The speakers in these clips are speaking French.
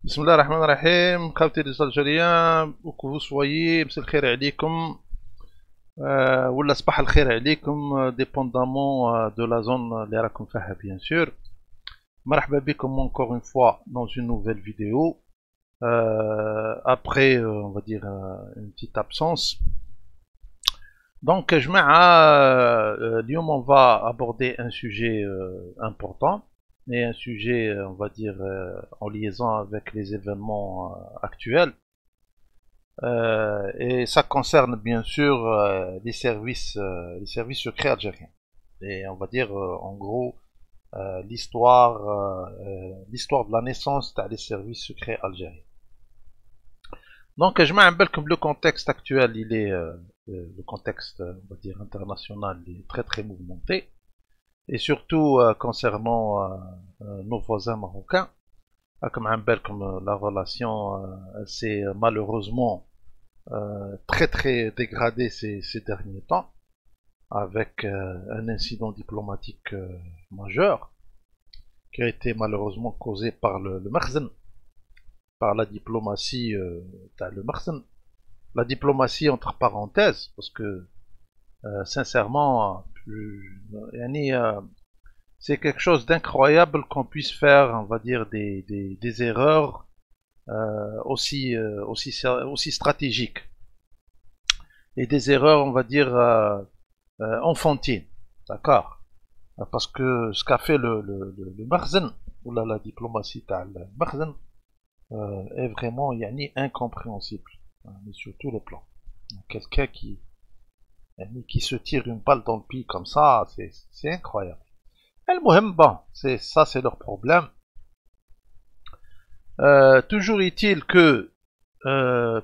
بسم الله الرحمن الرحيم. خاوتي les Algériens où que vous soyez, مساء الخير عليكم ولا صباح الخير عليكم dépendamment de la zone اللي راكم فيها bien sûr. مرحبا بكم encore une fois dans une nouvelle vidéo après on va dire une petite absence. Donc جماعة اليوم on va aborder un sujet important et un sujet on va dire en liaison avec les événements actuels. Et ça concerne bien sûr les services secrets algériens. Et on va dire en gros l'histoire de la naissance des services secrets algériens. Donc je m'appelle comme le contexte actuel, il est le contexte on va dire international, il est très très mouvementé. Et surtout concernant nos voisins marocains, comme la relation s'est malheureusement très très dégradée ces derniers temps, avec un incident diplomatique majeur qui a été malheureusement causé par le Makhzen, par la diplomatie le Makhzen. La diplomatie entre parenthèses, parce que sincèrement, c'est quelque chose d'incroyable qu'on puisse faire, on va dire, des erreurs aussi stratégiques. Et des erreurs, on va dire, enfantines. D'accord. Parce que ce qu'a fait le Makhzen, ou la diplomatie le Makhzen, est vraiment incompréhensible, sur tous les plans. Quelqu'un qui se tire une balle dans le pied comme ça, c'est incroyable. المهم bon, ça c'est leur problème. Toujours est-il que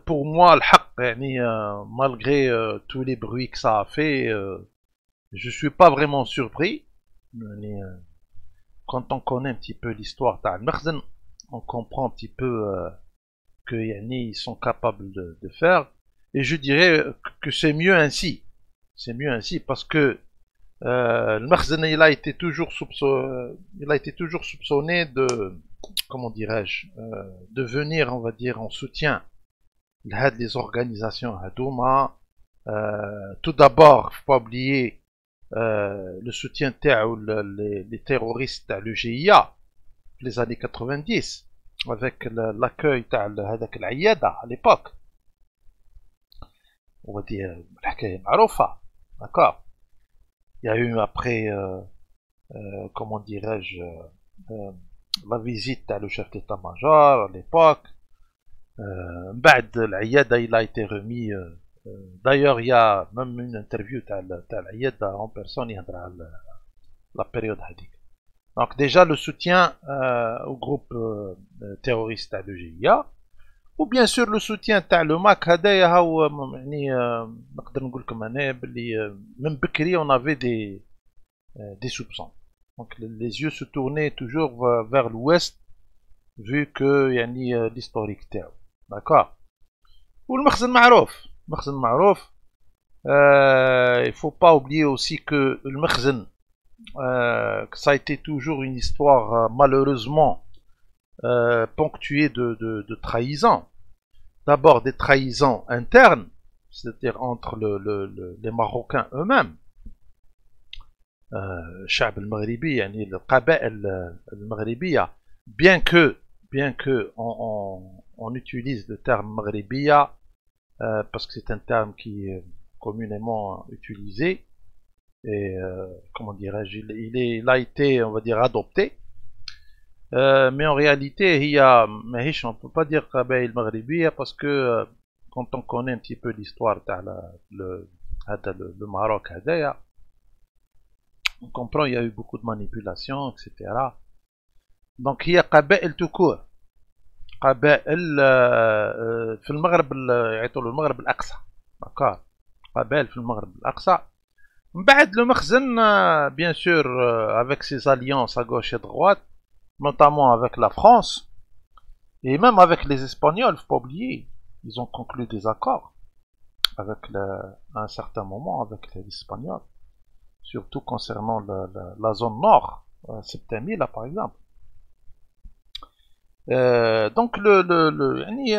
pour moi le haq, malgré tous les bruits que ça a fait, je suis pas vraiment surpris. Quand on connaît un petit peu l'histoire d'Al Makhzen, on comprend un petit peu qu'ils sont capables de faire. Et je dirais que c'est mieux ainsi. C'est mieux ainsi parce que le Makhzen il a été toujours soupçonné de, comment dirais-je, de venir, on va dire, en soutien des organisations Hadouma. Tout d'abord, faut pas oublier le soutien les terroristes à l'UGIA les années 90 avec l'accueil de à l'époque. On va dire, d'accord. Il y a eu après, comment dirais-je, la visite à le chef d'état-major à l'époque. بعد العيادة il a été remis. D'ailleurs, il y a même une interview تاع العيادة en personne يهضر على la période هذيك. Donc déjà le soutien au groupe terroriste à l'EGIA, ou bien sûr le soutien تاع le MAC هذايا هو يعني نقدر نقول لكم انا باللي من بكري on avait des soupçons. Donc les yeux se tournaient toujours vers l'ouest vu que يعني l'historique تاعو. D'accord. والمخزن معروف. المخزن معروف. Il faut pas oublier aussi que le Makhzen, que ça a été toujours une histoire malheureusement ponctuée de trahisons. D'abord des trahisons internes, c'est-à-dire entre les Marocains eux-mêmes. الشعب المغربي يعني القبائل المغربية bien que on utilise le terme maghribiya parce que c'est un terme qui est communément utilisé et comment dirais-je, il a été, on va dire, adopté. Mais en réalité, on ne peut pas dire Qabaïl Maghribiya parce que quand on connaît un petit peu l'histoire le Maroc, on comprend qu'il y a eu beaucoup de manipulations, etc. Donc il y a Qabaïl tout court. قبائل في المغرب يعيطوا له المغرب الاقصى. داكور. قبائل في المغرب الاقصى. من بعد لو مخزن bien sûr avec ses alliances à gauche et droite, notamment avec la France et même avec les Espagnols, faut pas oublier, ils ont conclu des accords avec à un certain moment avec les Espagnols, surtout concernant la zone nord, Septemie là par exemple. Donc يعني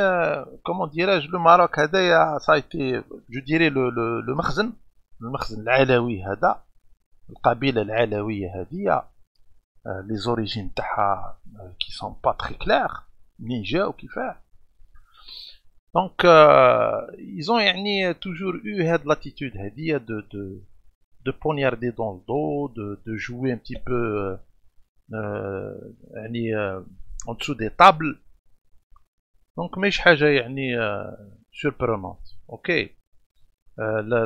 comment dirais-je, le Maroc هذايا ça a été, je dirais le المخزن العلوي هذا، القبيلة العلوية هذه، les origines تاعها qui sont pas très claires منين جاو كيفاه. Donc ils ont يعني toujours eu هاد l'attitude هذه de poignarder dans le dos, de jouer un petit peu يعني en dessous des tables. Donc مش حاجة يعني surprenante. Ok.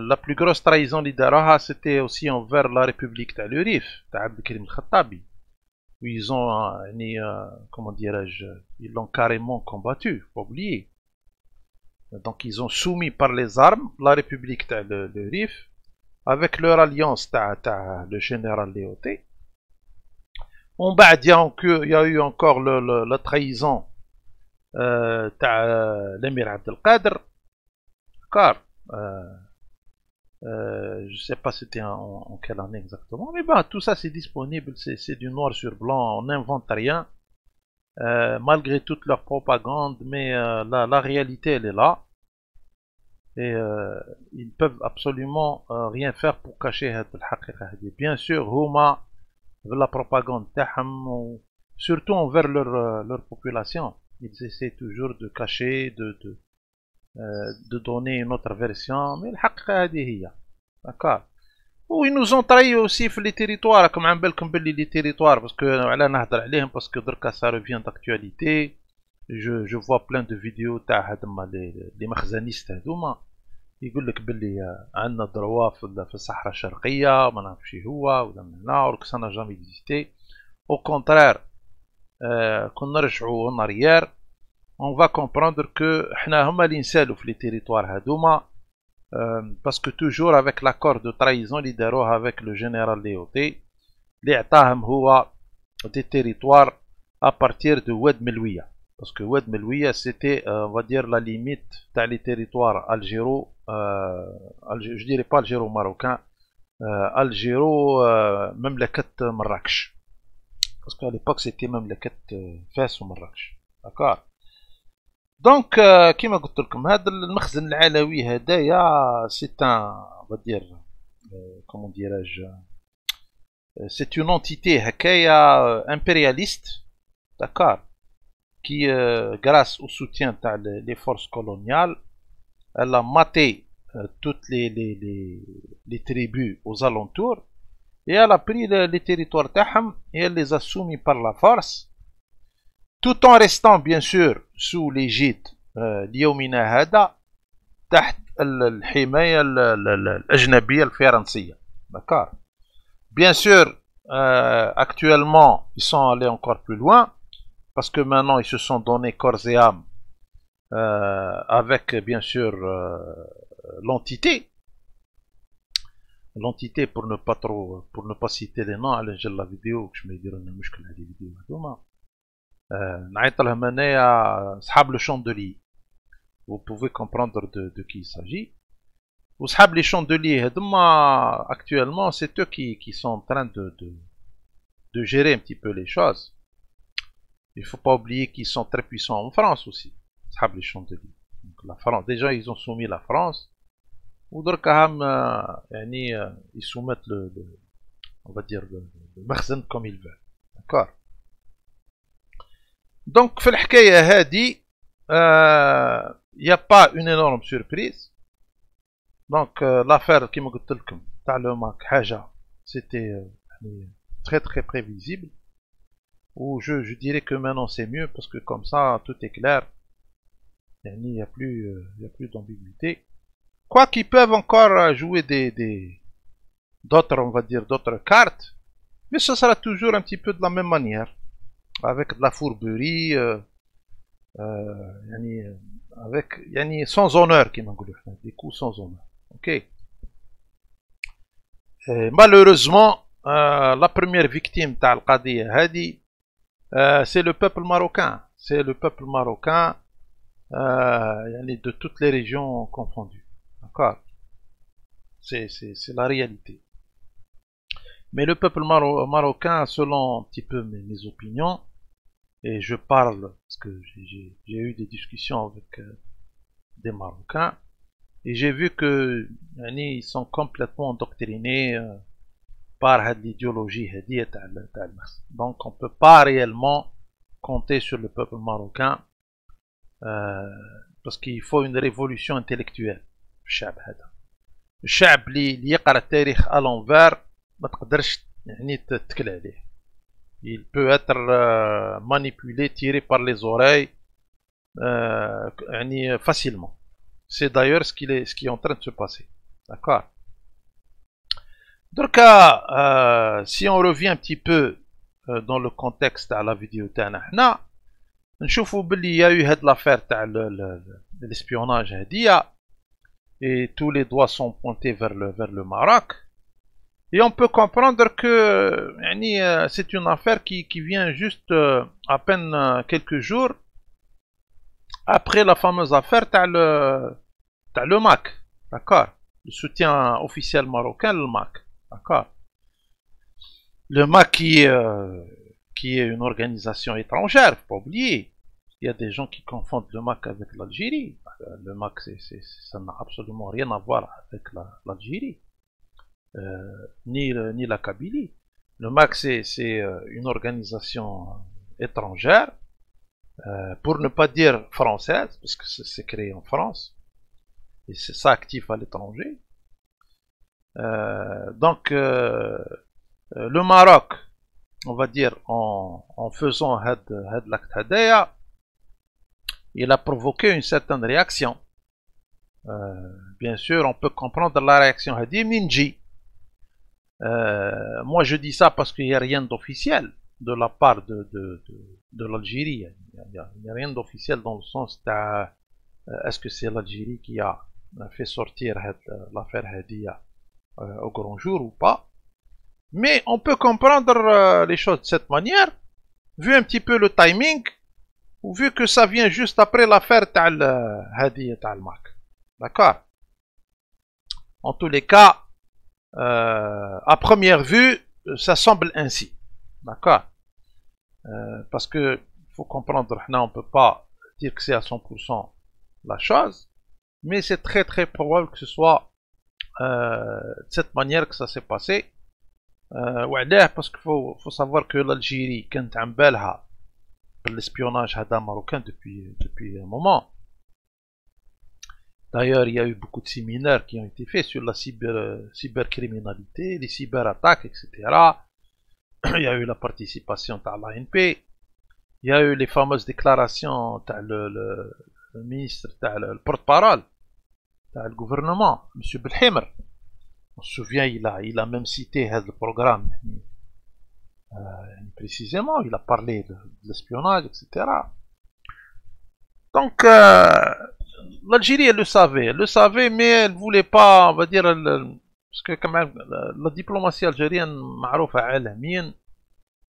La plus grosse trahison اللي داروها c'était aussi envers la République تاع le Rif تاع عبد الكريم الخطابي. Où ils ont يعني comment dirais-je, ils l'ont carrément combattu, faut oublier. Donc ils ont soumis par les armes la République تاع le Rif avec leur alliance تاع le général Léoté. En bas, il y a eu encore la trahison de l'émir Abdelkader. D'accord. Je ne sais pas c'était en quelle année exactement, mais bah, tout ça c'est disponible, c'est du noir sur blanc, on n'invente rien, malgré toute leur propagande, mais la réalité elle est là, et ils peuvent absolument rien faire pour cacher cette réalité. Bien sûr, Houma, la propagande, surtout envers leur population, ils essaient toujours de cacher, de donner une autre version, mais الحقيقة هذه هي. D'accord. Ou ils nous ont trahi aussi في les territoires, comme عم بالكم باللي les territoires, parce que على نهضر عليهم parce que دركا ça revient d'actualité. Je vois plein de vidéos تاع هذوما les مخزنيست هذوما يقول لك باللي عندنا دروا في الصحراء الشرقية ما نعرفش هو ولا من هنا ورك سا نا جامي اكزيستي. Au contraire, كون نرجعوا en arrière, on va comprendre que حنا هما اللي نسالوا في les territoires هذوما. Parce que toujours avec l'accord de trahison اللي داروها avec le général Léoté اللي عطاهم هو des territoires à partir de Oued Melouia. Parce que Oued Melouia c'était on va dire la limite تاع les territoires algéro, je dirais pas algéro-marocain, algéro مملكة مراكش. Parce qu'à l'époque c'était مملكة فاس ومراكش. D'accord. دونك كيما قلت لكم هذا المخزن العلوي هدايا سي ان فادير كومون ديراج سي اون انتيتي هكايا امبرياليست. داكار. كي غراس او سوتيان تاع لي فورس كولونيال elle a maté toutes les tribus aux alentours et elle a pris les territoires تاعهم et elle les a soumis par la force, tout en restant bien sûr sous l'égide ليومنا هذا تحت الحماية الأجنبية الفرنسية. D'accord. Bien sûr, actuellement, ils sont allés encore plus loin, parce que maintenant, ils se sont donné corps et âme avec, bien sûr, l'entité. L'entité, pour ne pas citer les noms, allez, j'ai la vidéo, que je me dirai une مشكلة هذه الفيديو هذوما. نعيط لهم انايا صحاب لو شاندelier. Vous pouvez comprendre de qui il s'agit. وصحاب les chandeliers هذوما actuellement c'est eux qui sont en train de gérer un petit peu les choses. Il faut pas oublier qu'ils sont très puissants en France aussi. صحاب les chandeliers. Donc la France, déjà ils ont soumis la France. ودركا هم يعني ils soumettent on va dire le مخزن comme ils veulent. D'accord. Donc في الحكاية هذه il n'y a pas une énorme surprise. Donc l'affaire كيما قلت لكم تاع لو ماك حاجة c'était très très prévisible. Ou je dirais que maintenant c'est mieux parce que comme ça tout est clair. Il n'y a plus d'ambiguïté. Quoi qu'ils peuvent encore jouer d'autres, on va dire, d'autres cartes, mais ce sera toujours un petit peu de la même manière, avec de la fourberie, avec sans honneur, des coups sans honneur. Ok. Et malheureusement, la première victime تاع القضية هذه c'est le peuple marocain. C'est le peuple marocain de toutes les régions confondues. D'accord. C'est la réalité. Mais le peuple marocain, selon un petit peu mes opinions, et je parle, parce que j'ai eu des discussions avec des Marocains, et j'ai vu que ils sont complètement endoctrinés par l'idéologie. Donc on ne peut pas réellement compter sur le peuple marocain euh, parce qu'il faut une révolution intellectuelle. الشعب هذا الشعب اللي يقرا التاريخ à l'envers ما تقدرش تتكل عليه. Il peut être manipulé, tiré par les oreilles facilement. C'est d'ailleurs ce qui est en train de se passer. D'accord. Donc, si on revient un petit peu dans le contexte à la vidéo تاعنا حنا نشوفوا باللي يا eu هاد l'affaire تاع l'espionnage هادية et tous les doigts sont pointés vers le Maroc. Et on peut comprendre que c'est une affaire qui vient juste à peine quelques jours après la fameuse affaire t'as le MAC, d'accord, le soutien officiel marocain, le MAC, d'accord. Le MAC qui est une organisation étrangère, faut pas oublier. Il y a des gens qui confondent le MAC avec l'Algérie. Le MAC, ça n'a absolument rien à voir avec l'Algérie. Ni la Kabylie. Le MAC, c'est une organisation étrangère, pour ne pas dire française, parce que c'est créé en France, et c'est ça actif à l'étranger. Donc, le Maroc, on va dire, en faisant l'acte Hadaya, il a provoqué une certaine réaction. Bien sûr, on peut comprendre la réaction Hadi Minji. Moi je dis ça parce qu'il n'y a rien d'officiel de la part de l'Algérie. Il n'y a rien d'officiel dans le sens est-ce que c'est l'Algérie qui a fait sortir l'affaire Hadia au grand jour ou pas. Mais on peut comprendre les choses de cette manière, vu un petit peu le timing, ou vu que ça vient juste après l'affaire Hadia Talmak. D'accord. En tous les cas, à première vue, ça semble ainsi. D'accord. Parce que il faut comprendre, on ne peut pas dire que c'est à 100% la chose, mais c'est très très probable que ce soit de cette manière que ça s'est passé. Parce qu'il faut savoir que l'Algérie, quand on بالها l'espionnage marocain depuis un moment. D'ailleurs, il y a eu beaucoup de séminaires qui ont été faits sur la cybercriminalité, les cyberattaques, etc. Il y a eu la participation de l'ANP. Il y a eu les fameuses déclarations le ministre, le porte-parole du gouvernement, M. Belhimer. On se souvient, il a même cité le programme. Précisément, il a parlé de l'espionnage, etc. Donc, l'Algérie, elle le savait, mais elle ne voulait pas, on va dire, parce que quand même, la diplomatie algérienne,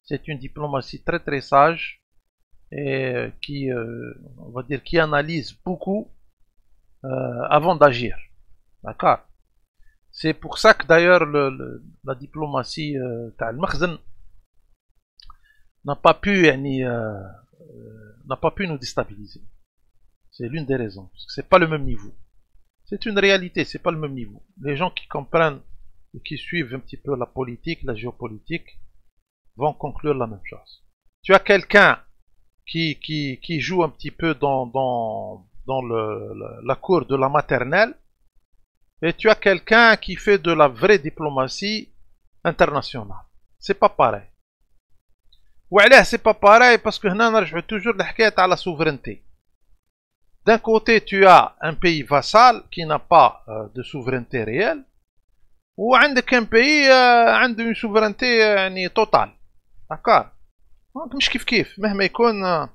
c'est une diplomatie très très sage et qui, on va dire, qui analyse beaucoup avant d'agir. D'accord. C'est pour ça que d'ailleurs la diplomatie al-Makhzen n'a pas pu nous déstabiliser. C'est l'une des raisons. Parce que c'est pas le même niveau. C'est une réalité, c'est pas le même niveau. Les gens qui comprennent et qui suivent un petit peu la politique, la géopolitique, vont conclure la même chose. Tu as quelqu'un qui joue un petit peu dans la cour de la maternelle, et tu as quelqu'un qui fait de la vraie diplomatie internationale. C'est pas pareil. وعلاه c'est pas pareil parce que هنا نرجعوا toujours لحكاية على la souveraineté. D'un côté, tu as un pays vassal qui n'a pas de souveraineté réelle, ou un pays a une souveraineté totale. D'accord. Donc مش كيف مهما يكون.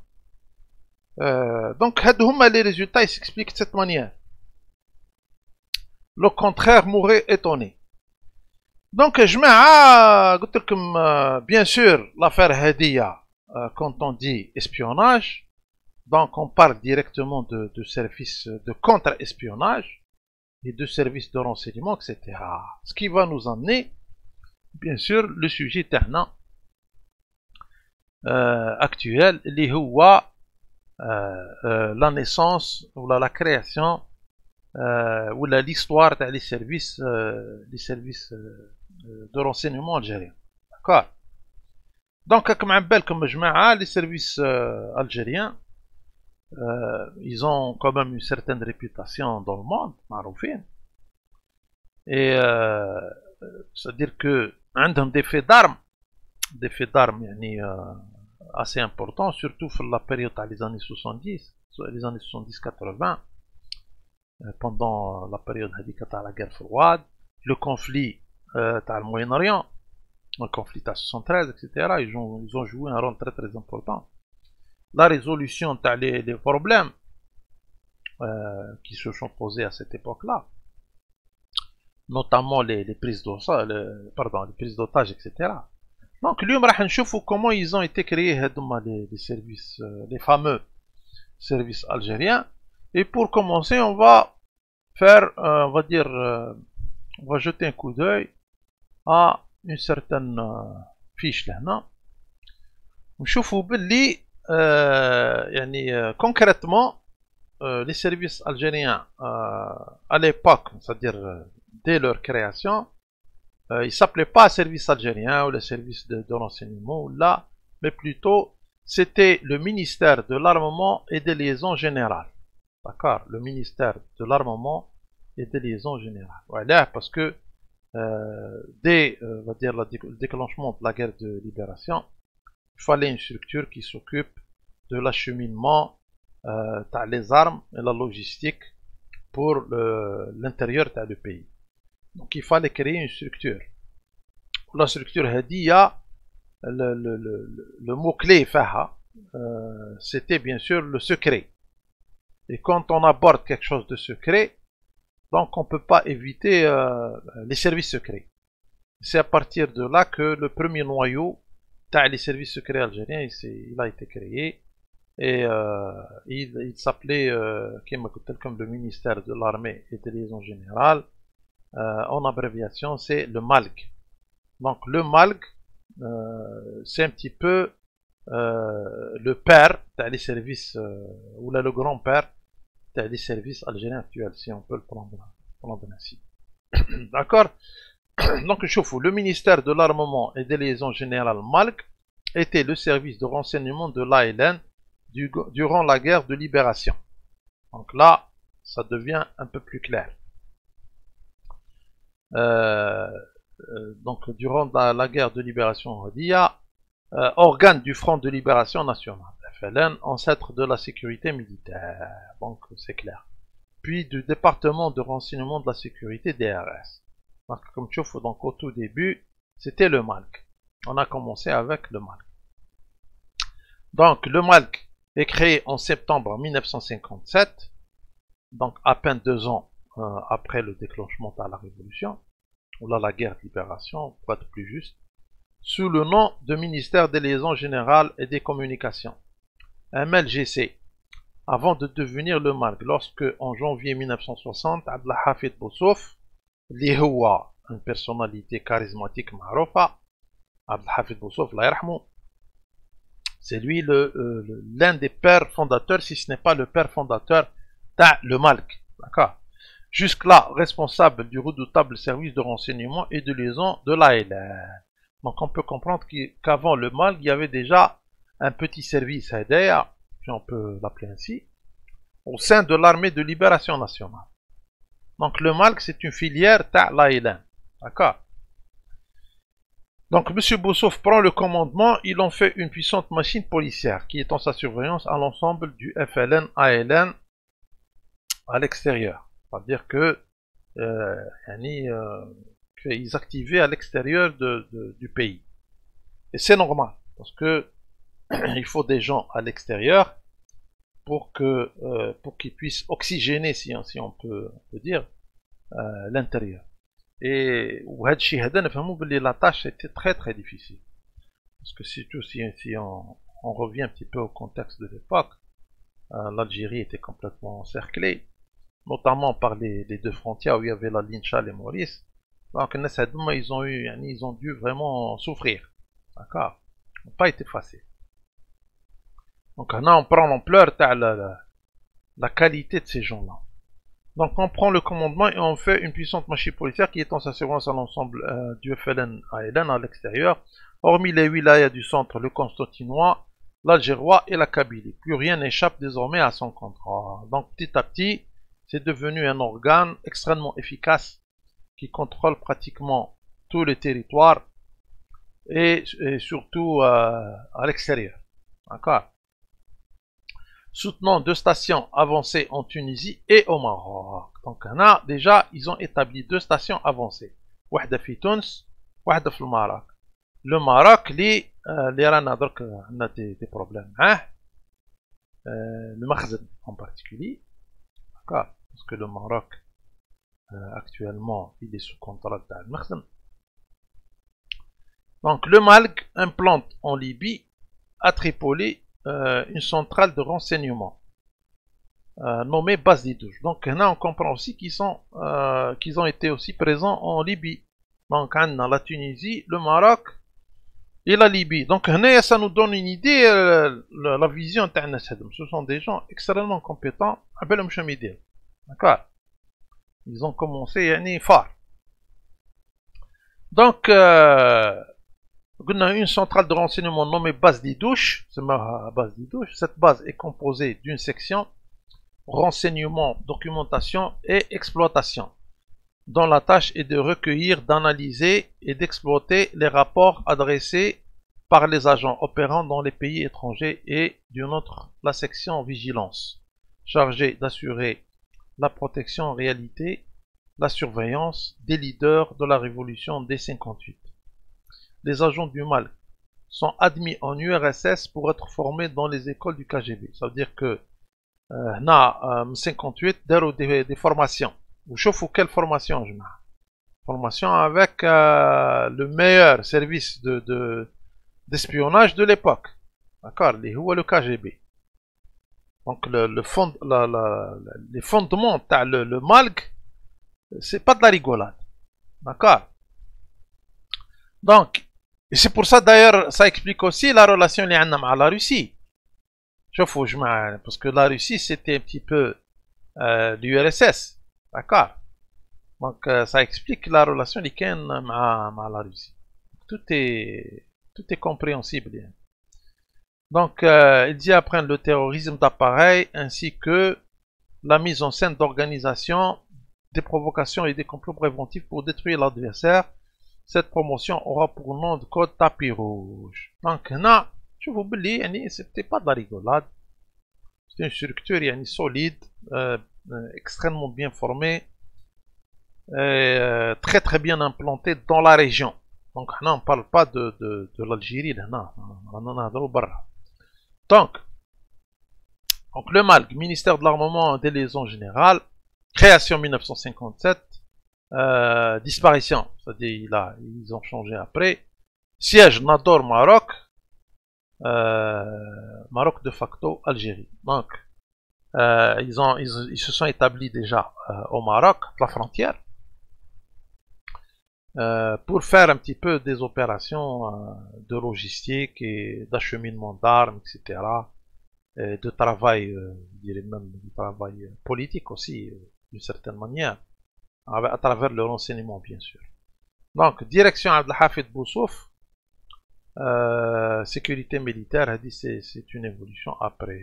Donc هادو هما les résultats ils s'expliquent de cette manière. Le contraire m'aurait étonné. Donc جماعة قلت لكم bien sûr l'affaire Hadia quand on dit espionnage, donc on parle directement de services de contre-espionnage et de services de renseignement, etc. Ce qui va nous emmener, bien sûr, le sujet تاعنا actuel, اللي هو la naissance ou la création ou l'histoire des services de renseignement algériens. D'accord. Donc, comme les services algériens, ils ont quand même une certaine réputation dans le monde, maroufine. Et c'est-à-dire que عندهم des faits d'armes assez importants, surtout pour la période des années 70, les années 70-80, pendant la période de la guerre froide, le conflit dans le Moyen-Orient, le conflit à 73, etc. Ils ont joué un rôle très très important. La résolution des problèmes qui se sont posés à cette époque-là, notamment les prises d'otages, etc. Donc, lui, on va voir comment ils ont été créés les services, les fameux services algériens. Et pour commencer, on va faire, on va dire, on va jeter un coup d'œil à une certaine fiche là, non? On va concrètement, les services algériens à l'époque, c'est-à-dire dès leur création, ils ne s'appelaient pas service algérien ou le service de renseignement, là, mais plutôt c'était le ministère de l'armement et des liaisons générales. D'accord? Le ministère de l'armement et des liaisons générales. Voilà, parce que dès on va dire, le déclenchement de la guerre de libération, il fallait une structure qui s'occupe de l'acheminement des armes et la logistique pour l'intérieur du pays. Donc il fallait créer une structure. La structure Hadia, le mot-clé Faha, c'était bien sûr le secret. Et quand on aborde quelque chose de secret, donc on ne peut pas éviter les services secrets. C'est à partir de là que le premier noyau des services secrets algériens il a été créé. Et il s'appelait comme le ministère de l'armée et des liaisons générales. En abréviation, c'est le MALG. Donc le MALG, c'est un petit peu le père des services, ou le grand-père des services algériens actuels, si on peut le prendre ainsi. D'accord. Donc le ministère de l'armement et des liaisons générales MALG était le service de renseignement de l'ALN durant la guerre de libération. Donc là, ça devient un peu plus clair. Donc durant la guerre de libération Hadia, organe du Front de Libération Nationale, FLN, ancêtre de la sécurité militaire, donc c'est clair. Puis du département de renseignement de la sécurité DRS. Donc comme tu vois, donc au tout début, c'était le MALC. On a commencé avec le MALC. Donc le MALC est créé en septembre 1957, donc à peine 2 ans après le déclenchement de la révolution, ou là la guerre de libération, pour être plus juste, sous le nom de ministère des liaisons générales et des communications, MLGC, avant de devenir le MALC, lorsque en janvier 1960, Abdelhafid Boussouf, li huwa une personnalité charismatique maroufa, Abdelhafid Boussouf, la yarhamou, c'est lui l'un des pères fondateurs, si ce n'est pas le père fondateur, le MALC. D'accord. Jusque-là, responsable du redoutable service de renseignement et de liaison de l'ALN. Donc on peut comprendre qu'avant le MALC, il y avait déjà un petit service ADR, si on peut l'appeler ainsi, au sein de l'armée de libération nationale. Donc le MALC, c'est une filière de l'ALN. D'accord. Donc M. Boussouf prend le commandement, il en fait une puissante machine policière qui est en sa surveillance à l'ensemble du FLN-ALN à l'extérieur. C'est-à-dire que qu'ils activaient à l'extérieur du pays. Et c'est normal, parce que il faut des gens à l'extérieur pour qu'ils puissent oxygéner, si on peut dire, l'intérieur. Et la tâche était très très difficile. Parce que surtout si on revient un petit peu au contexte de l'époque, l'Algérie était complètement encerclée, notamment par les deux frontières où il y avait la ligne Chal et Maurice. Donc ils ont dû vraiment souffrir. D'accord. Ça n'a pas été facile. Donc là, on prend l'ampleur de la qualité de ces gens-là. Donc on prend le commandement et on fait une puissante machine policière qui étend sa surveillance à l'ensemble du FLN ALN à l'extérieur, hormis les wilayas du centre, le Constantinois, l'Algérois et la Kabylie. Plus rien n'échappe désormais à son contrôle. Donc petit à petit, c'est devenu un organe extrêmement efficace qui contrôle pratiquement tous les territoires et surtout à l'extérieur. D'accord. Soutenant 2 stations avancées en Tunisie et au Maroc. Donc là, déjà, ils ont établi 2 stations avancées. Wahda fi Tunis, wahda fi le Maroc. Le Maroc, les رانا درك عندنا des problèmes, hein? Le Makhzen en particulier. D'accord. Parce que le Maroc, actuellement, il est sous contrôle de le Makhzen. Donc le Malg implante en Libye, à Tripoli, une centrale de renseignement nommée Base des Douches. Donc là on comprend aussi qu'ils ont été aussi présents en Libye. Donc on a la Tunisie, le Maroc et la Libye. Donc là ça nous donne une idée, la vision interne. Ce sont des gens extrêmement compétents. D'accord. Ils ont commencé fort. Donc on a une centrale de renseignement nommée Base des Douches. Cette base est composée d'une section renseignement, documentation et exploitation, dont la tâche est de recueillir, d'analyser et d'exploiter les rapports adressés par les agents opérant dans les pays étrangers, et d'une autre, la section vigilance, chargée d'assurer la protection en réalité, la surveillance des leaders de la révolution dès 58. Les agents du Malg sont admis en URSS pour être formés dans les écoles du KGB. Ça veut dire que en 58 des formations. Vous chauffez quelle formation? Formation avec le meilleur service d'espionnage de l'époque. D'accord, le KGB. Donc les fondements le Malg, c'est pas de la rigolade. D'accord. Donc, et c'est pour ça d'ailleurs, ça explique aussi la relation avec la Russie. Parce que la Russie c'était un petit peu l'URSS. D'accord. Donc ça explique la relation avec la Russie. Tout est compréhensible. Donc ils y apprennent le terrorisme d'appareil ainsi que la mise en scène d'organisations, des provocations et des complots préventifs pour détruire l'adversaire. Cette promotion aura pour nom de code tapis rouge. Donc là, je vous dis, c'était pas de la rigolade. C'est une structure solide, extrêmement bien formée, et, très très bien implantée dans la région. Donc là, on ne parle pas de l'Algérie, donc le Malg, ministère de l'armement et des liaisons générales, création 1957, disparition, c'est-à-dire ils ont changé après. Siège Nador, Maroc, Maroc de facto, Algérie. Donc ils se sont établis déjà au Maroc, la frontière, pour faire un petit peu des opérations de logistique et d'acheminement d'armes, etc. Et de travail, je dirais même du travail politique aussi, d'une certaine manière, à travers le renseignement bien sûr. Donc direction Abdelhafid Boussouf, sécurité militaire, c'est une évolution après.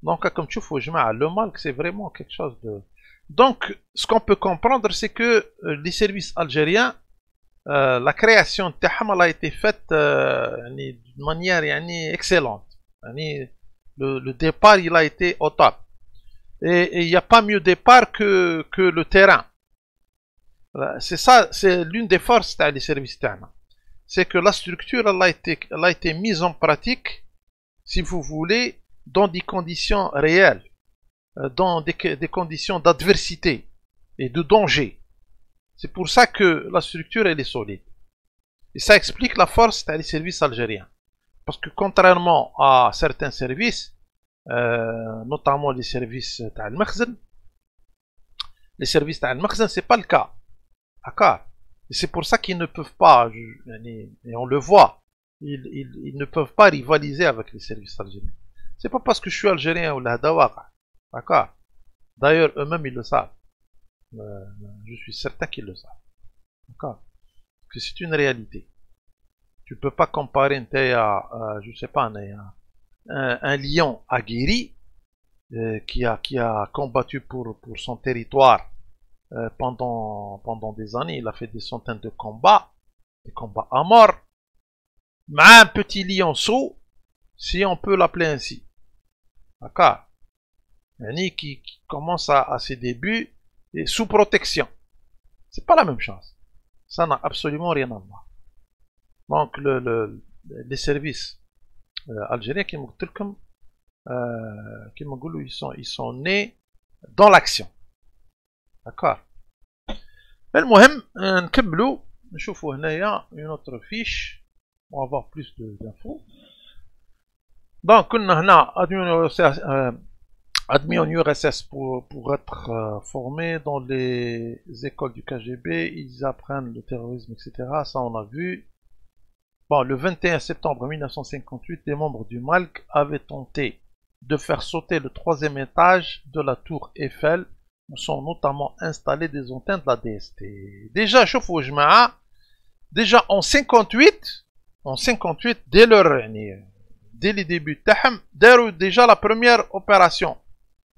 Donc comme tu vois, le Malg c'est vraiment quelque chose de... Donc ce qu'on peut comprendre c'est que les services algériens, la création de Taham a été faite d'une manière excellente. Le départ il a été au top. Et il n'y a pas mieux départ que le terrain. C'est ça, c'est l'une des forces des services terrain. C'est que la structure elle a été mise en pratique, si vous voulez, dans des conditions réelles, dans des conditions d'adversité et de danger. C'est pour ça que la structure elle est solide. Et ça explique la force des services algériens. Parce que contrairement à certains services, notamment les services Al-Makhzen, les services Al-Makhzen, c'est pas le cas. D'accord. Et c'est pour ça qu'ils ne peuvent pas, et on le voit, ils ne peuvent pas rivaliser avec les services algériens. C'est pas parce que je suis algérien ou la dawaqa. D'accord. D'ailleurs, eux-mêmes, ils le savent. Je suis certain qu'ils le savent. D'accord. Parce que c'est une réalité. Tu peux pas comparer je sais pas, un lion aguerri qui a combattu pour son territoire pendant des années. Il a fait des centaines de combats, des combats à mort. Mais un petit lionceau, si on peut l'appeler ainsi. D'accord. Qui commence à ses débuts et sous protection. C'est pas la même chose. Ça n'a absolument rien à voir. Donc les services algériens qui ils sont nés dans l'action. D'accord. المهم نكملوا نشوفوا هنايا une autre fiche pour avoir plus d'infos. Donc كنا هنا admis en URSS pour être formés dans les écoles du KGB, ils apprennent le terrorisme, etc. Ça on a vu. Bon, le 21 septembre 1958, les membres du MALC avaient tenté de faire sauter le 3e étage de la tour Eiffel, où sont notamment installées des antennes de la DST. Déjà, chauffe au jma'a, déjà en 58, dès les débuts, déjà la première opération.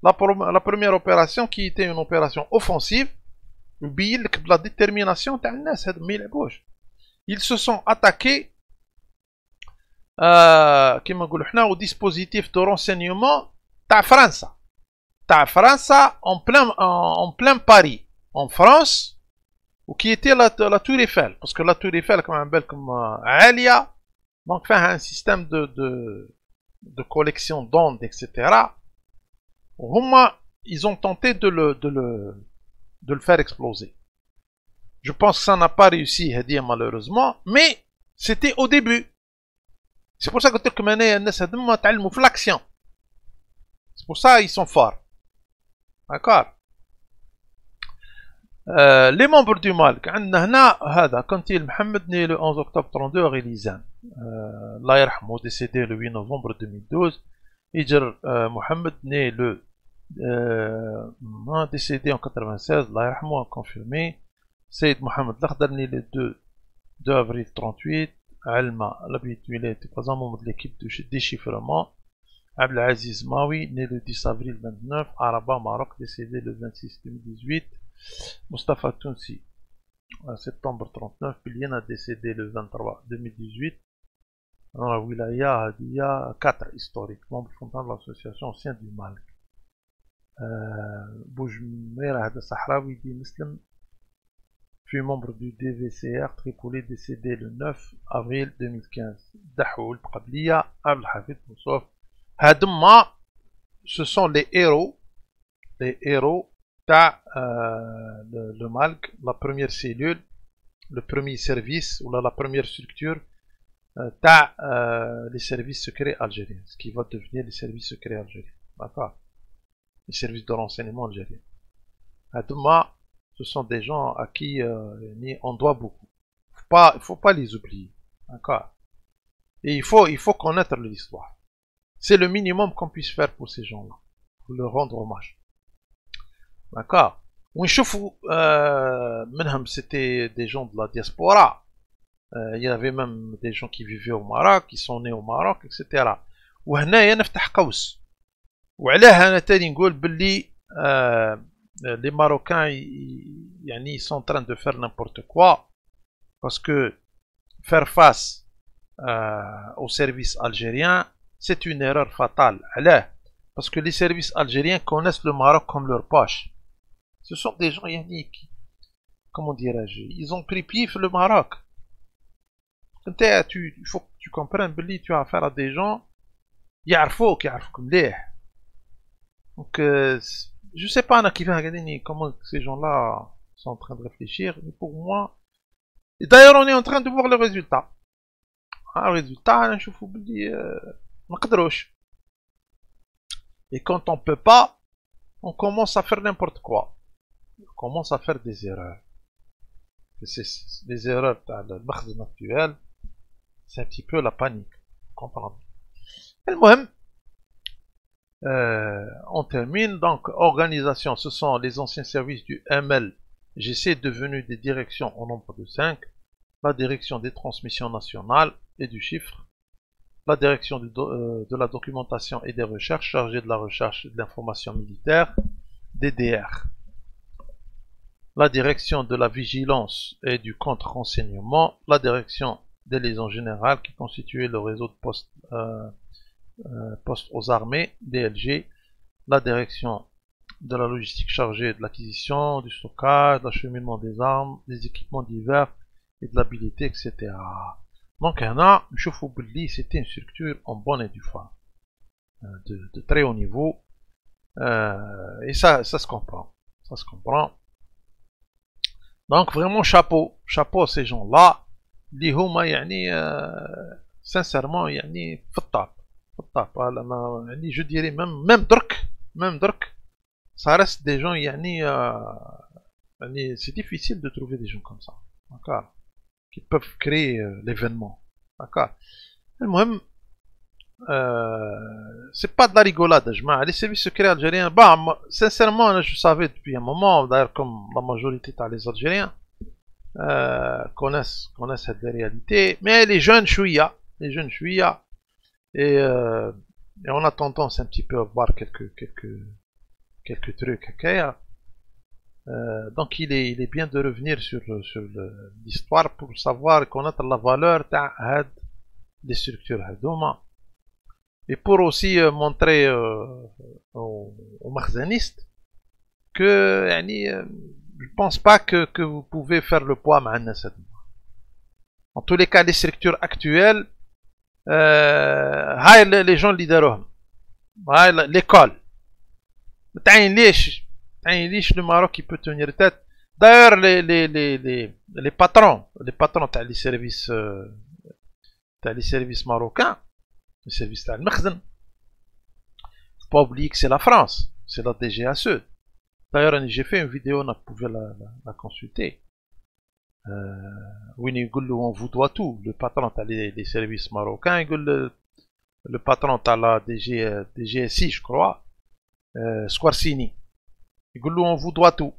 La première opération qui était une opération offensive, la détermination, ils se sont attaqués au dispositif de renseignement de France en plein Paris, en France, ou qui était la tour Eiffel, parce que la tour Eiffel comme Alia, donc fait un système de collection d'ondes, etc. Ils ont tenté de le faire exploser. Je pense que ça n'a pas réussi, malheureusement, mais c'était au début. C'est pour ça que tu l'action. C'est pour ça qu'ils sont forts. D'accord. Les membres du MALC, quand il Mohamed né le 11 octobre 32 à Rilizan. Allah yarhamou, décédé le 8 novembre 2012. Hijr Mohamed né le décédé en 96, Allah yarhamou, confirmé. Saïd Mohamed Lakhdar né le 2 avril 38. Alma, l'habitué, était présent membre de l'équipe de déchiffrement. Abdelaziz Mawi, né le 10 avril 29, Araba, Maroc, décédé le 26 2018. Mustafa Tounsi, septembre 39, Biliana, décédé le 23 2018. Dans la wilaya, il y a 4 historiques, membres fondateurs de l'association ancienne du Malk. Boujmera Hada Sahrawi, dit Muslim, puis membre du DVCR Tripoli, décédé le 9 avril 2015. Dahoul Qabliya, Abdel Hafid Moussouf. Hadma, ce sont les héros le MALC, la première cellule, le premier service, ou la première structure, les services secrets algériens, ce qui va devenir les services secrets algériens. D'accord. Les services de renseignement algériens. Hadma, ce sont des gens à qui on doit beaucoup. Il faut pas les oublier. D'accord. Et il faut connaître l'histoire. C'est le minimum qu'on puisse faire pour ces gens-là. Pour leur rendre hommage. D'accord. C'était des gens de la diaspora. Il y avait même des gens qui vivaient au Maroc, qui sont nés au Maroc, etc. وهنايا نفتح قوس. وعلاه أنا تاني نقول باللي les Marocains, ils sont en train de faire n'importe quoi, parce que faire face aux services algériens, c'est une erreur fatale. Parce que les services algériens connaissent le Maroc comme leur poche. Ce sont des gens, comment dirais-je, ils ont pris pied le Maroc. Il faut que tu comprennes, Billy, tu as affaire à des gens, يعرفوك مليح. Donc, je sais pas comment ces gens-là sont en train de réfléchir, mais pour moi, et d'ailleurs on est en train de voir le résultat. Le résultat, et quand on peut pas, on commence à faire n'importe quoi. On commence à faire des erreurs. Les erreurs dans le magasin actuel, c'est un petit peu la panique. Comprendre. المهم On termine. Donc, organisation, ce sont les anciens services du MLGC devenus des directions au nombre de 5. La direction des transmissions nationales et du chiffre. La direction de la documentation et des recherches, chargée de la recherche et de l'information militaire, DDR. La direction de la vigilance et du contre-renseignement, la direction des liaisons générales qui constituait le réseau de postes aux armées, DLG, la direction de la logistique chargée de l'acquisition, du stockage, de l'acheminement des armes, des équipements divers et de l'habilité, etc. Donc, c'était une structure en bonne et due forme, de très haut niveau, et ça se comprend. Ça se comprend. Donc, vraiment, chapeau à ces gens-là. اللي هما يعني sincèrement يعني في الطاب يعني je dirais même درك ça reste des gens يعني c'est difficile de trouver des gens comme ça, d'accord, qui peuvent créer l'événement, d'accord. المهم c'est pas de la rigolade, les services secrets algériens, bah sincèrement je savais depuis un moment, d'ailleurs comme la majorité des Algériens connaissent cette réalité, mais les jeunes chouïa, et on a tendance un petit peu à voir quelques trucs, okay. Donc il est bien de revenir sur l'histoire pour savoir connaître la valeur des structures hadouma, et pour aussi montrer aux makhzanistes que je pense pas que vous pouvez faire le poids مع en tous les cas les structures actuelles les gens اللي داروهم l'école تعين ليش le Maroc qui peut tenir tête. D'ailleurs les patrons تاع les services marocains, les services تاع المخزن, faut pas oublier que c'est la France, c'est la DGSE. D'ailleurs, j'ai fait une vidéo, on pouvait la consulter. Oui, on vous doit tout. Le patron a les services marocains, le patron a la DGSI, je crois, Squarcini. On vous doit tout.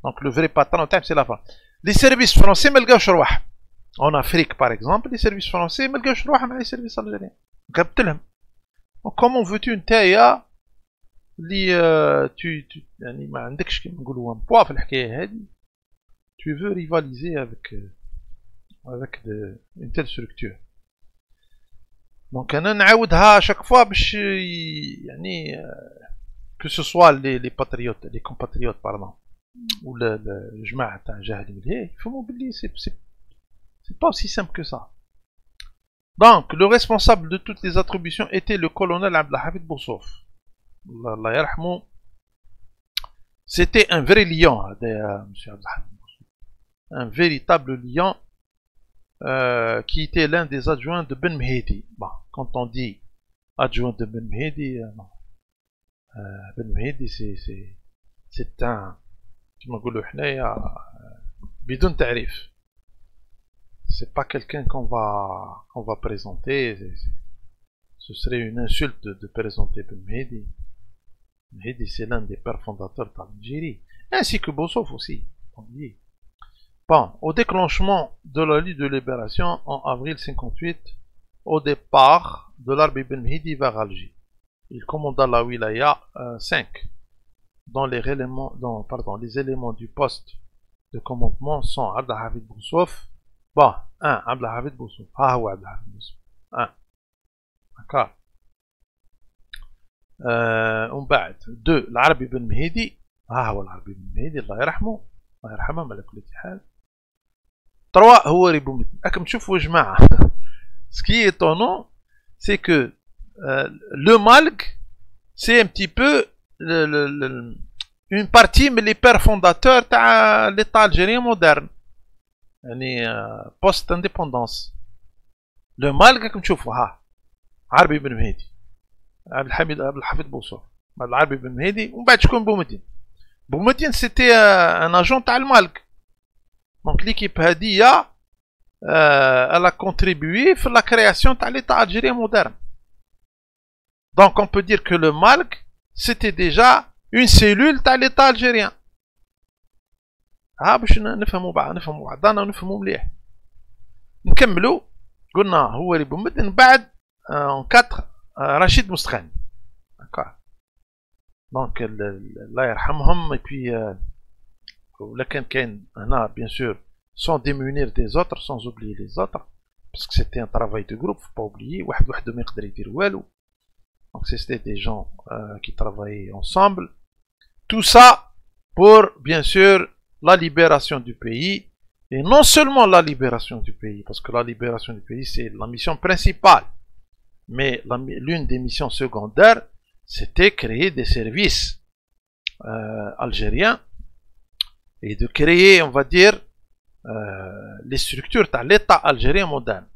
Donc le vrai patron, c'est la France. Les services français, en Afrique par exemple, les services français, les services algériens. Comment veux-tu une taille يعني ما عندكش كيما نقولوا un poids في الحكايه هذه, tu veux rivaliser avec une telle structure. Donc انا نعاودها chaque fois باش يعني que ce soit les patriotes, les compatriotes pardon, ou الجماعه تاع جاهد ملهي يفهموا باللي c'est pas aussi simple que ça. Donc le responsable de toutes les attributions était le colonel Abdelhafid Boussouf. C'était un vrai lion, monsieur Abdelhafid, un véritable lion qui était l'un des adjoints de Ben Mehdi. Bon, quand on dit adjoint de Ben Mehdi, Ben Mehdi c'est un, كما نقولوا حنايا بدون تعريف. C'est pas quelqu'un qu'on va présenter. Ce serait une insulte de présenter Ben Mehdi. Mehdi, c'est l'un des pères fondateurs d'Algérie, ainsi que Boussouf aussi. Bon, au déclenchement de la lutte de libération en avril 58, au départ de l'armée Ben Mehdi vers Alger, il commanda la wilaya 5, dont les éléments du poste de commandement sont Abdelhafid Boussouf. Bon, 1. Abdelhafid Boussouf. Ah ouais, Abdelhafid Boussouf. 1. D'accord. ومن بعد 2 العربي بن مهيدي. هو العربي بن مهيدي الله يرحمه على كل حال. 3 هو ريبومتين. راكم تشوفوا يا جماعه سكي étonnant c'est que le Malg c'est un petit peu une partie mais les pères fondateurs تاع l'état algérien moderne, يعني post indépendance. le Malg راكم تشوفوا عربي بن مهيدي, عبد الحفيظ بوصوف, العربي بن مهيدي, ومن بعد شكون بومدين سيتي ان اجون تاع المالك. دونك ليكيب هادية elle a contribué في لا كرياسيون تاع ليتا الجيريان مودرن. Donc on peut dire que le MALC, c'était déjà une cellule de l'État algérien. باش نفهموا بعضنا ونفهموا مليح. نكملوا قلنا هو اللي بومدين بعد en 4 رشيد مستخاني. دونك الله يرحمهم et puis ولكن كاين هنا bien sûr sans démunir des autres, sans oublier les autres, parce que c'était un travail de groupe, faut pas oublier, واحد وحده ما يقدر يدير والو. Donc c'était des gens qui travaillaient ensemble. Tout ça pour bien sûr la libération du pays, et non seulement la libération du pays, parce que la libération du pays c'est la mission principale, mais l'une des missions secondaires c'était créer des services algériens et de créer, on va dire, les structures de l'État algérien moderne.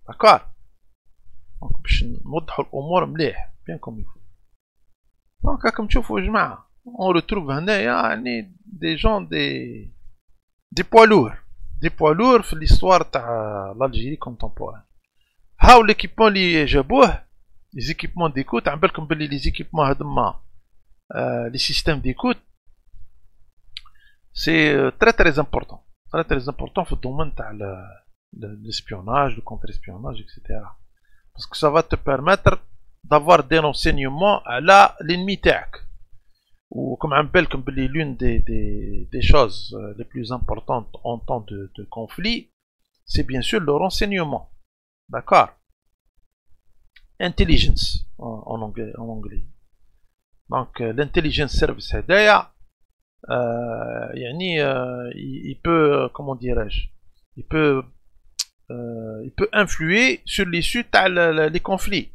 D'accord? Donc باش نوضحوا الامور مليح bien comme il faut. Donc راكم تشوفوا يا جماعه on retrouve هنايا يعني des gens des poids lourds في l'histoire تاع l'Algérie contemporaine. هاو l'équipement اللي جابوه les équipements d'écoute. عم بالكم باللي les équipements هذوما les systèmes d'écoute c'est très important في الدومين تاع l'espionnage, le contre-espionnage, etc. Parce que ça va te permettre d'avoir des renseignements à l'ennemi تاعك. Ou comme عم بالكم باللي l'une des choses les plus importantes en temps de conflit, c'est bien sûr le renseignement. D'accord? Intelligence en anglais. Donc l'intelligence service هدايا يعني il peut, comment dirais-je, il peut influer sur l'issue des conflits.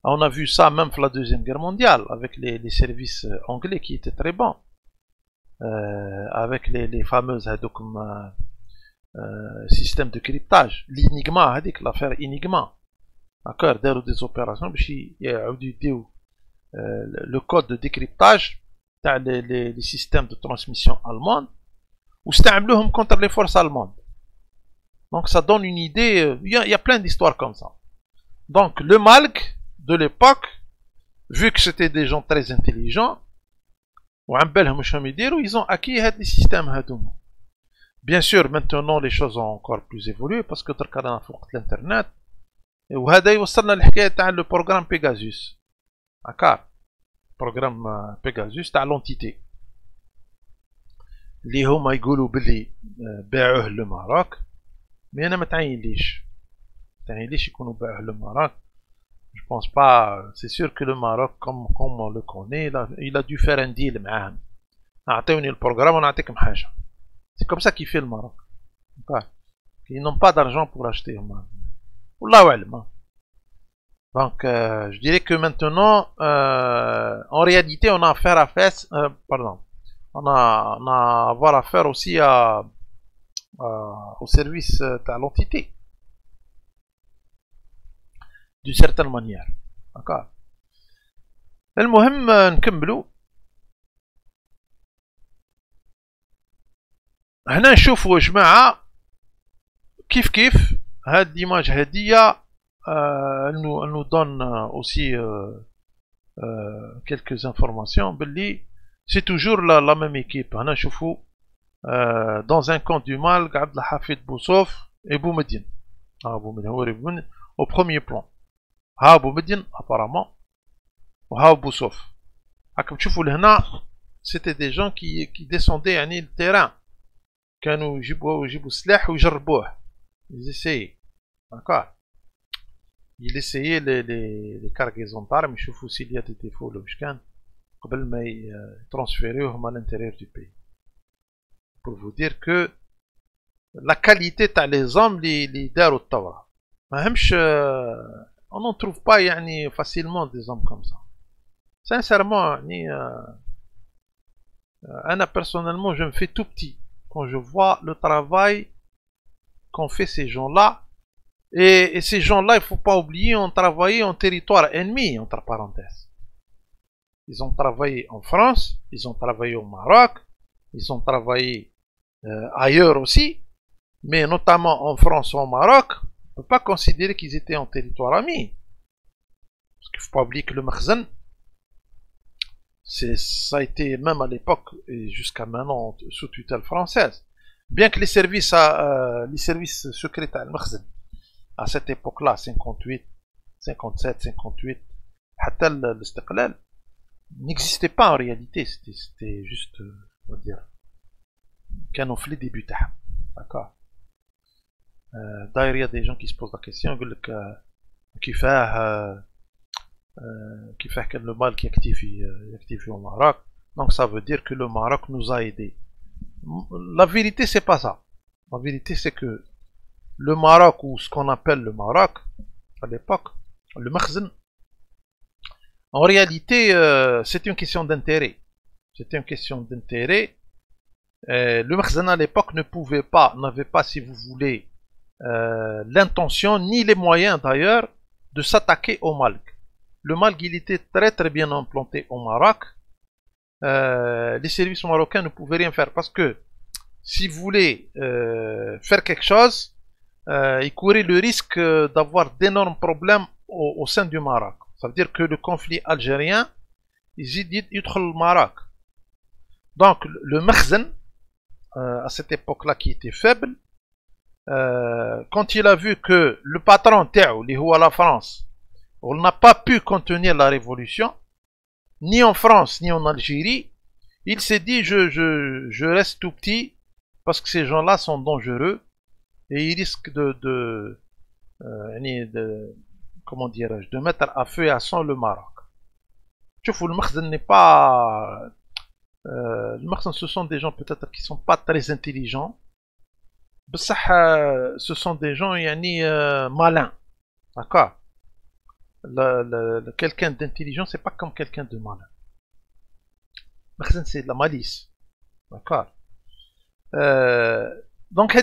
On a vu ça même pour la Deuxième Guerre mondiale avec les services anglais qui étaient très bons, avec les fameuses systèmes de cryptage, l'Enigma, l'affaire Enigma. D'accord, des opérations le code de décryptage les systèmes de transmission allemands ou استعملوهم contre les forces allemandes. Donc ça donne une idée, il y a plein d'histoires comme ça. Donc le MALC de l'époque, vu que c'était des gens très intelligents, ils ont acquis les systèmes. Bien sûr, maintenant les choses ont encore plus évolué parce que تركنا في وقت الانترنت وهذا يوصلنا للحكايه تاع le programme Pegasus. D'accord, programme Pegasus تاع l'entité اللي هما يقولوا باللي باعوه للماروك، مي انا ما تعينليش يكونوا باعوه للماروك. Je pense pas, c'est sûr que le Maroc comme on le connaît, il a dû faire un deal معاهم. اعطوني البروغرام ونعطيكم حاجه. C'est comme ça qu'il fait le Maroc. D'accord. Ils n'ont pas d'argent pour acheter. Wallahu a'lam. Donc, je dirais que maintenant, en réalité, on a affaire à on a à avoir affaire aussi au service de l'entité, d'une certaine manière. D'accord. المهم نكملوا. هنا نشوفوا يا جماعة كيف هاد l'image هادية elle nous donne aussi quelques informations باللي c'est toujours la même équipe. هنا نشوفوا dans un camp du MALC عبد الحفيظ بوصوف et Boumediene. Boumediene هو Boumediene au premier plan. ها Boumediene apparemment وها بوصوف. راكم تشوفوا لهنا c'était des gens qui descendaient يعني le terrain. كانوا يجيبوا سلاح ويجربوه. Ils essayaient. D'accord. Ils essayaient les cargaisons d'armes يشوفوا s'il y a des défauts ولا واش كان قبل ما يترانسفيروهم à l'intérieur du pays. Pour vous dire que la qualité تاع les hommes اللي داروا الثورة ماهمش on n'en trouve pas يعني facilement des hommes comme ça. Sincèrement يعني أنا personnellement je me fais tout petit quand je vois le travail qu'ont fait ces gens-là. Et ces gens-là, il ne faut pas oublier, ont travaillé en territoire ennemi, entre parenthèses. Ils ont travaillé en France, ils ont travaillé au Maroc, ils ont travaillé ailleurs aussi, mais notamment en France ou au Maroc, on ne peut pas considérer qu'ils étaient en territoire ami. Parce qu'il ne faut pas oublier que le Makhzen, ça a été, même à l'époque et jusqu'à maintenant, sous tutelle française. Bien que les services secrets à Makhzen, à cette époque-là, 58, 57, 58, حتى الاستقلال, n'existait pas en réalité. C'était juste, on va dire, كانوا les débuts. D'accord. D'ailleurs, il y a des gens qui se posent la question, ils disent que qui fait que le mal qui est actif au Maroc. Donc ça veut dire que le Maroc nous a aidés. La vérité, c'est pas ça. La vérité, c'est que le Maroc, ou ce qu'on appelle le Maroc, à l'époque, le Makhzen, en réalité, c'était une question d'intérêt. C'était une question d'intérêt. Le Makhzen à l'époque n'avait pas, si vous voulez, l'intention, ni les moyens d'ailleurs, de s'attaquer au Malg. Le Malg, il était très très bien implanté au Maroc. Les services marocains ne pouvaient rien faire parce que si vous voulez faire quelque chose, il courait le risque d'avoir d'énormes problèmes au sein du Maroc. Ça veut dire que le conflit algérien, il يدخل le Maroc. Donc le Makhzen, à cette époque-là qui était faible, quand il a vu que le patron Théo, la France, on n'a pas pu contenir la révolution, ni en France, ni en Algérie, il s'est dit je reste tout petit parce que ces gens-là sont dangereux et ils risquent comment dirais-je, de mettre à feu et à sang le Maroc. Tu vois, le Makhzen n'est pas... le Makhzen, ce sont des gens peut-être qui ne sont pas très intelligents, mais ce sont des gens malins. D'accord. Quelqu'un d'intelligent, c'est pas comme quelqu'un de malin. Makhzen, c'est de la malice. D'accord. Donc,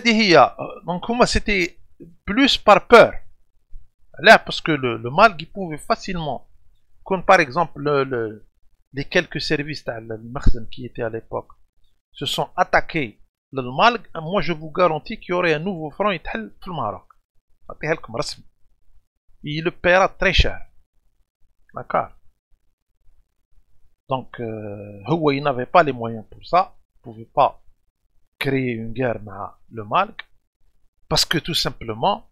moi, c'était plus par peur. Là, parce que le Malg, il pouvait facilement, comme par exemple les quelques services de Makhzen qui étaient à l'époque, se sont attaqués le Malg, moi je vous garantis qu'il y aurait un nouveau front qui dans le Maroc. Il le paiera très cher. D'accord. Donc, il n'avait pas les moyens pour ça. Il ne pouvait pas créer une guerre avec le Malg. Parce que tout simplement,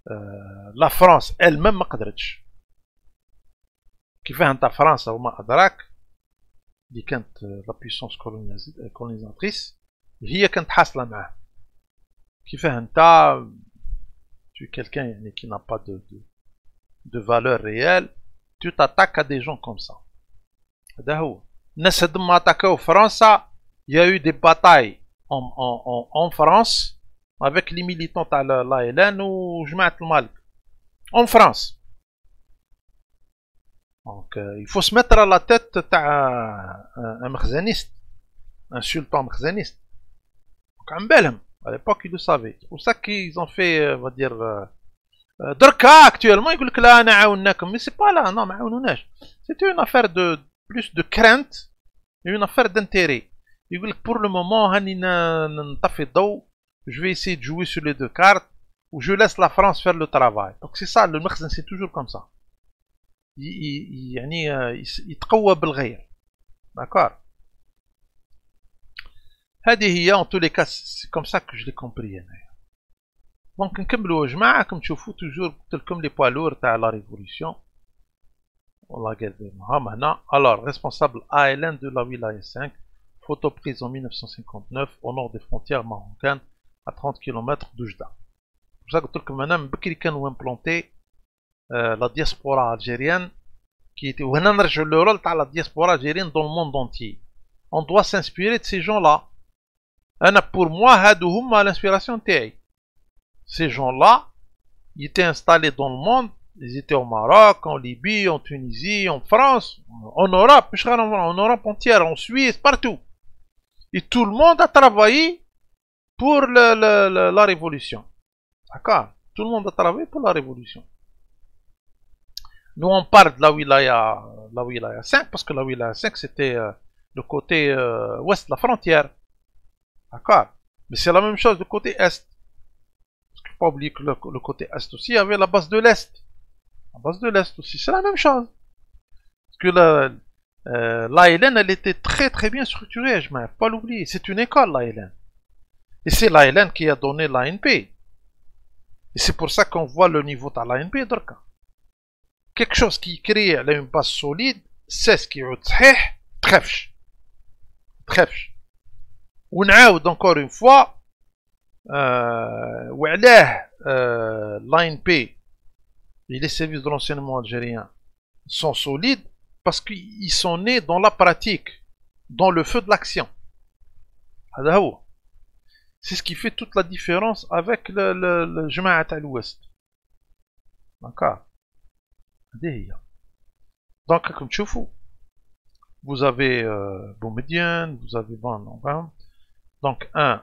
la France elle-même ما قدرتش. كيفاه انت فرنسا وما أدراك اللي كانت la puissance colonisatrice هي كانت حاصلة معاه. كيفاه انت tu es quelqu'un qui n'a pas de valeur réelle, tu t'attaques à des gens comme ça. هذا هو. الناس هذوما attaquaient فرنسا, il y a eu des batailles en France avec les militants de l'ALN ou Jamaat al-Malk en France. Donc il faut se mettre à la tête d'un makhzeniste, un sultan makhzeniste. Donc à l'époque ils le savaient. C'est pour ça qu'ils ont fait, on va dire, دركا actuellement يقول لك لا انا عاونناكم, mais c'est pas là, non, ما عاونوناش. C'était une affaire de plus de crainte et une affaire d'intérêt. يقول لك pour le moment هاني نطفي الضوء, je vais essayer de jouer sur les deux cartes, ou je laisse la France faire le travail. Donc c'est ça, le Makhzen, c'est toujours comme ça. Il يتقوى بالغير. D'accord. هذه هي, en tous les cas, c'est comme ça que je l'ai compris. Donc نكملوا جماعة, comme تشوفوا toujours comme les poids lourds تاع la révolution. On l'a gardé هنا. Alors, responsable ALN de la wilaya 5, photo prise en 1959 au nord des frontières marocaines, à 30 km d'Oujda. C'est pour ça que tout le monde a implanté la diaspora algérienne, qui était le rôle de la diaspora algérienne dans le monde entier. On doit s'inspirer de ces gens-là. Pour moi, c'est l'inspiration. Ces gens-là, ils étaient installés dans le monde. Ils étaient au Maroc, en Libye, en Tunisie, en France, en Europe, en Europe entière, en Suisse, partout. Et tout le monde a travaillé pour la révolution. D'accord. Tout le monde a travaillé pour la révolution. Nous on parle de la wilaya 5 parce que la wilaya 5 c'était le côté ouest de la frontière. D'accord. Mais c'est la même chose du côté est. Parce qu'il ne faut pas oublier que le côté est aussi avait la base de l'est. à base de lest aussi. C'est la même chose. Parce que l'ALN, elle était très très bien structurée, je ne vais pas l'oublier. C'est une école, l'ALN. Et c'est l'ALN qui a donné l'ANP. Et c'est pour ça qu'on voit le niveau de l'ANP. Quelque chose qui crée une base solide, c'est ce qui est صحيح, تخافش. ونعاود encore une fois, وعلاه l'ANP et les services de l'enseignement algérien sont solides parce qu'ils sont nés dans la pratique, dans le feu de l'action. C'est ce qui fait toute la différence avec le Jamaat al-Ouest. D'accord. Donc, comme tu vois, vous avez Boumediene, vous avez Van. Donc, un,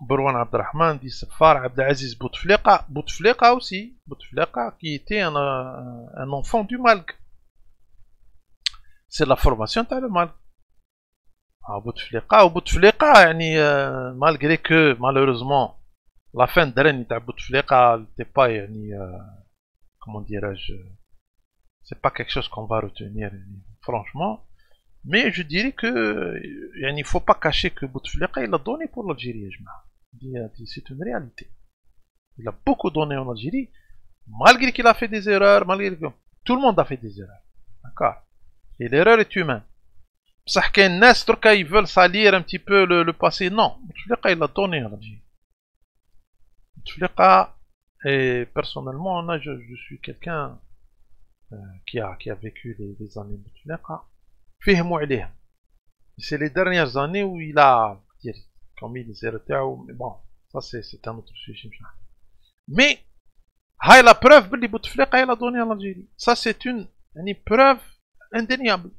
Bourouane Abdelrahman dit Safar Abdelaziz Bouteflika aussi, Bouteflika qui était un enfant du Malk. C'est la formation de le Malk. Bouteflika, malgré que malheureusement la fin de l'année de Bouteflika n'était pas, comment dirais-je, c'est pas quelque chose qu'on va retenir, franchement. Mais je dirais que il ne faut pas cacher que Bouteflika il a donné pour l'Algérie. C'est une réalité. Il a beaucoup donné en Algérie, malgré qu'il a fait des erreurs, malgré que tout le monde a fait des erreurs. D'accord. Et l'erreur est humaine. Ça qu'il y a des gens qui veulent salir un petit peu le passé. Non, Bouteflika il a donné en Algérie. Bouteflika, et personnellement, je suis quelqu'un qui a vécu les années Bouteflika. C'est les dernières années où il a commis des erreurs, mais bon, ça c'est un autre sujet. Mais, c'est la preuve que Bouteflika il a donné en Algérie. Ça c'est une preuve indéniable.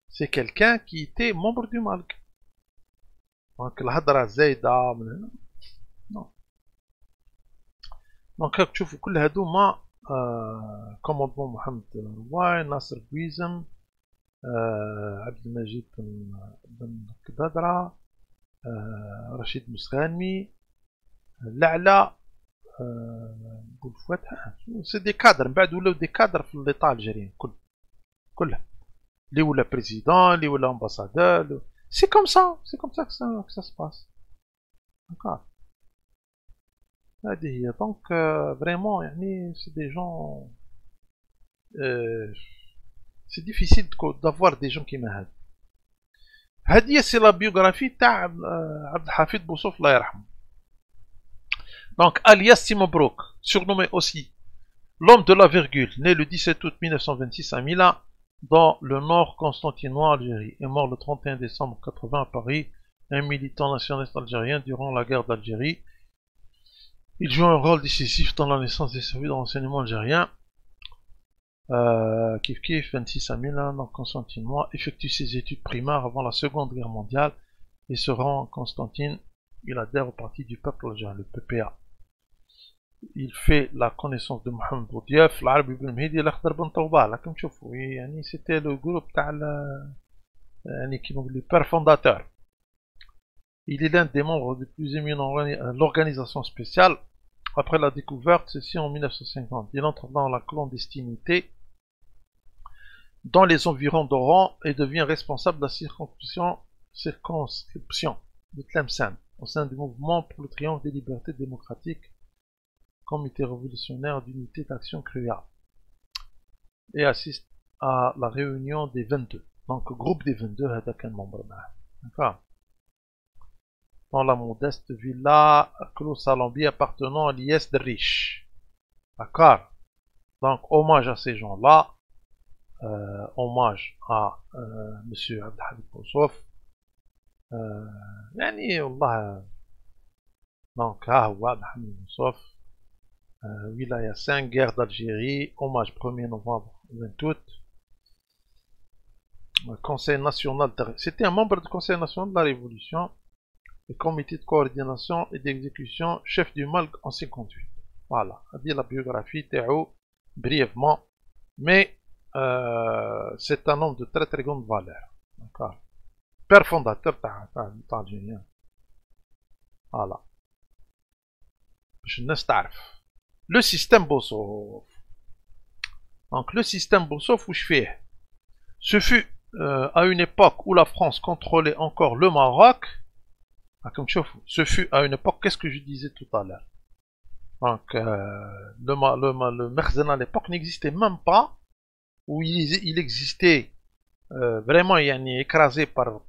C'est quelqu'un qui était membre du Malk. Donc, l'hadra zaïda, non. Donc, tu vois, كل هذوما commandement Mohamed Rouaille, Nasser Gouizem, Abdelmajid Ben Kdadra, Rachid Mouskhani, La'la, Boulfouet. C'est des cadres, des cadres dans l'État algérien. كلها. Les ou le président, les ou l'ambassadeur. C'est comme ça que ça se passe. D'accord. Donc, vraiment, c'est des gens. C'est difficile d'avoir des gens qui m'aident. Hadia, c'est la biographie d'Abdelhafid Boussouf, Allah yarham. Donc, alias Timo Brook, surnommé aussi l'homme de la virgule, né le 17 août 1926 à Milan, dans le nord constantinois Algérie, est mort le 31 décembre 80 à Paris, un militant nationaliste algérien durant la guerre d'Algérie. Il joue un rôle décisif dans la naissance des services de renseignement algérien. Kif 26 à Milan, dans Constantinois, effectue ses études primaires avant la Seconde Guerre mondiale et se rend en Constantine. Il adhère au parti du peuple algérien, le PPA. Il fait la connaissance de Mohamed Boudiaf, l'Arabi ibn Mehdi et l'Akhdar ben Tawba. Là, comme tu vois, c'était le groupe le père fondateur. Il est l'un des membres les plus éminents de l'organisation spéciale. Après la découverte, ceci en 1950, il entre dans la clandestinité dans les environs d'Oran et devient responsable de la circonscription de Tlemcen au sein du mouvement pour le triomphe des libertés démocratiques, comité révolutionnaire d'unité d'action CRUA, et assiste à la réunion des 22. Donc, groupe des 22, avec un membre. D'accord. Dans la modeste villa Clos Salambi appartenant à l'IS de riche. D'accord. Donc, hommage à ces gens-là. Hommage à M. Abdelhamid Boussouf. Allah. Donc, Abdelhamid Boussouf. Wilaya 5, guerre d'Algérie. Hommage 1er novembre 20 août. Conseil national C'était un membre du Conseil national de la Révolution. Le comité de coordination et d'exécution, chef du Malk en 58. Voilà, on dit la biographie Théo, brièvement, mais c'est un homme de très très grande valeur. D'accord. Père fondateur algérien. Voilà. Je ne sais. Le système Boussouf. Donc le système Boussov où je fais. Ce fut à une époque où la France contrôlait encore le Maroc. Ce fut à une époque, qu'est-ce que je disais tout à l'heure? Donc le Mekhzen à l'époque n'existait même pas, où il existait vraiment écrasé par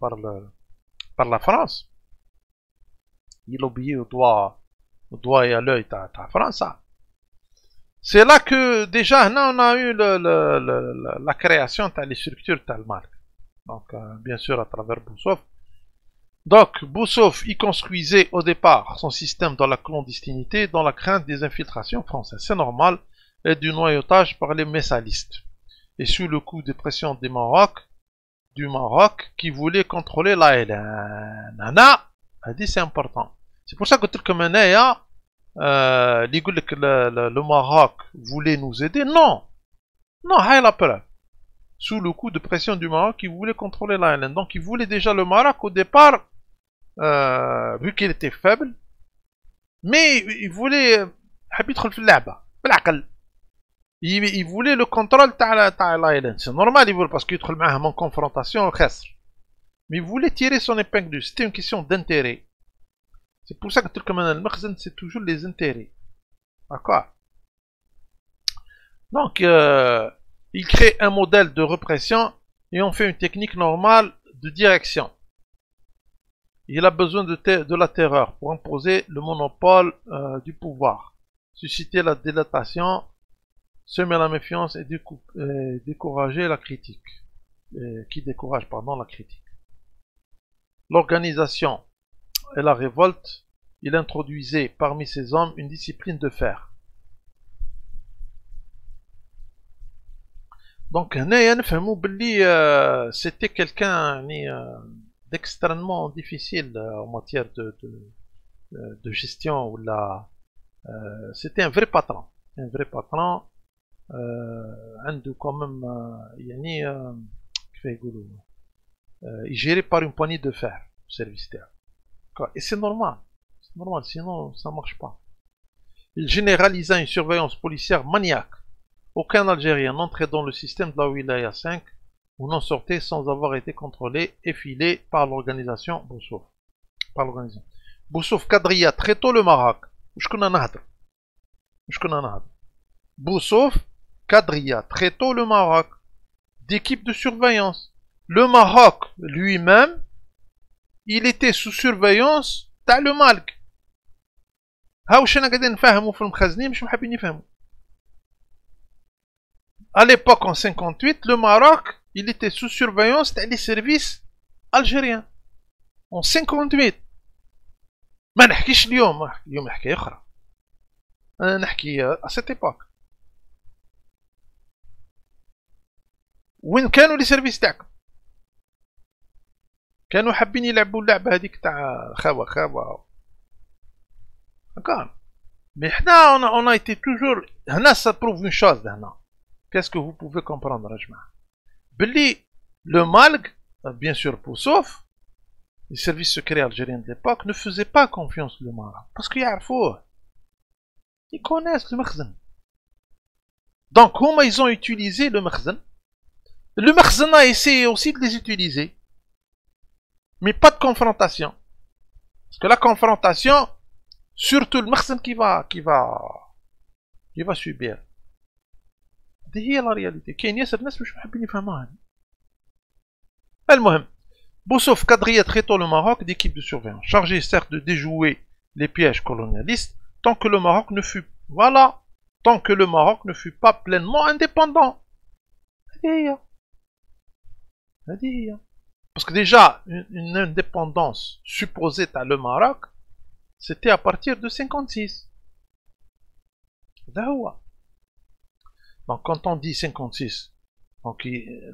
la France. Il obéit au doigt et à l'œil de la France. C'est là que déjà on a eu la création des structures de marque. Donc bien sûr à travers Boussov. Donc Boussov y construisait au départ son système dans la clandestinité, dans la crainte des infiltrations françaises. C'est normal, et du noyautage par les messalistes. Et sous le coup de pression du Maroc qui voulait contrôler la Hélène. Nana, a dit c'est important. C'est pour ça que comme le Maroc voulait nous aider. Non, non, il la preuve. Sous le coup de pression du Maroc qui voulait contrôler la Hélène. Donc il voulait déjà le Maroc au départ, vu qu'il était faible, mais il voulait il voulait le contrôle de la Hélène. C'est normal, il voulait, parce qu'il était en confrontation, mais il voulait tirer son épingle du jeu. C'était une question d'intérêt. C'est pour ça que le Mekhzen, c'est toujours les intérêts. D'accord. Donc, il crée un modèle de répression et on fait une technique normale de direction. Il a besoin de la terreur pour imposer le monopole du pouvoir, susciter la délatation, semer la méfiance et décourager la critique. Qui décourage, pardon, la critique. L'organisation et la révolte, il introduisait parmi ses hommes une discipline de fer. Donc, c'était quelqu'un d'extrêmement difficile en matière de gestion. C'était un vrai patron. Un vrai patron. عنده quand même il gérait par une poignée de fer le service terre. Et c'est normal, sinon ça marche pas. Il généralisa une surveillance policière maniaque. Aucun Algérien n'entrait dans le système de la Wilaya 5 ou n'en sortait sans avoir été contrôlé et filé par l'organisation Boussov. Boussov quadrilla très tôt le Maroc. Boussov quadrilla très tôt le Maroc d'équipe de surveillance. Le Maroc lui-même, il était sous surveillance تاع le Malk. هاوش انا قاعدين نفهموا في المخزنين مش محبين يفهموا. À l'époque en 58, le Maroc, il était sous surveillance des services algériens. En 58. ما نحكيش اليوم حكاية أخرى. أنا نحكي à cette époque. وين كانوا لي سيرفيس تاعكم؟ كانوا حابين يلعبوا اللعبة هذيك تاع خاوة. D'accord. Mais on a été toujours. Ça prouve une chose. Qu'est-ce que vous pouvez comprendre, le Malk, bien sûr, Boussov, les services secrets algériens de l'époque, ne faisaient pas confiance au Maroc. Parce qu'ils connaissent le Mekhzen. Donc, comment ils ont utilisé le Mekhzen? Le Mekhzen a essayé aussi de les utiliser. Mais pas de confrontation. Parce que la confrontation, surtout le Mekhzen qui va subir. هي لا رياليتي. كاين ياسر ناس مش محبين يفهموها. المهم Boussov quadrilla très tôt le Maroc d'équipe de surveillance, chargé certes de déjouer les pièges colonialistes, tant que le Maroc ne fut pas pleinement indépendant. Parce que déjà une indépendance supposée à le Maroc, c'était à partir de 56. Donc quand on dit 56, donc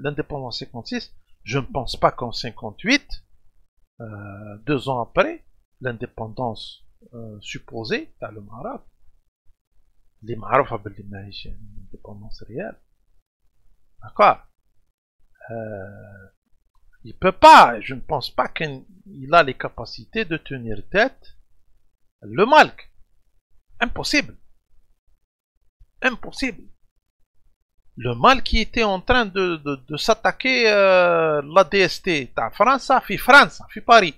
l'indépendance 56, je ne pense pas qu'en 58, 2 ans après, l'indépendance supposée dans le Maroc, les Maroc ont une indépendance réelle. D'accord. Il peut pas, je ne pense pas qu'il a les capacités de tenir tête le Malk. Impossible. Impossible. le mal qui était en train de s'attaquer la DST تاع فرنسا في فرنسا في باريس.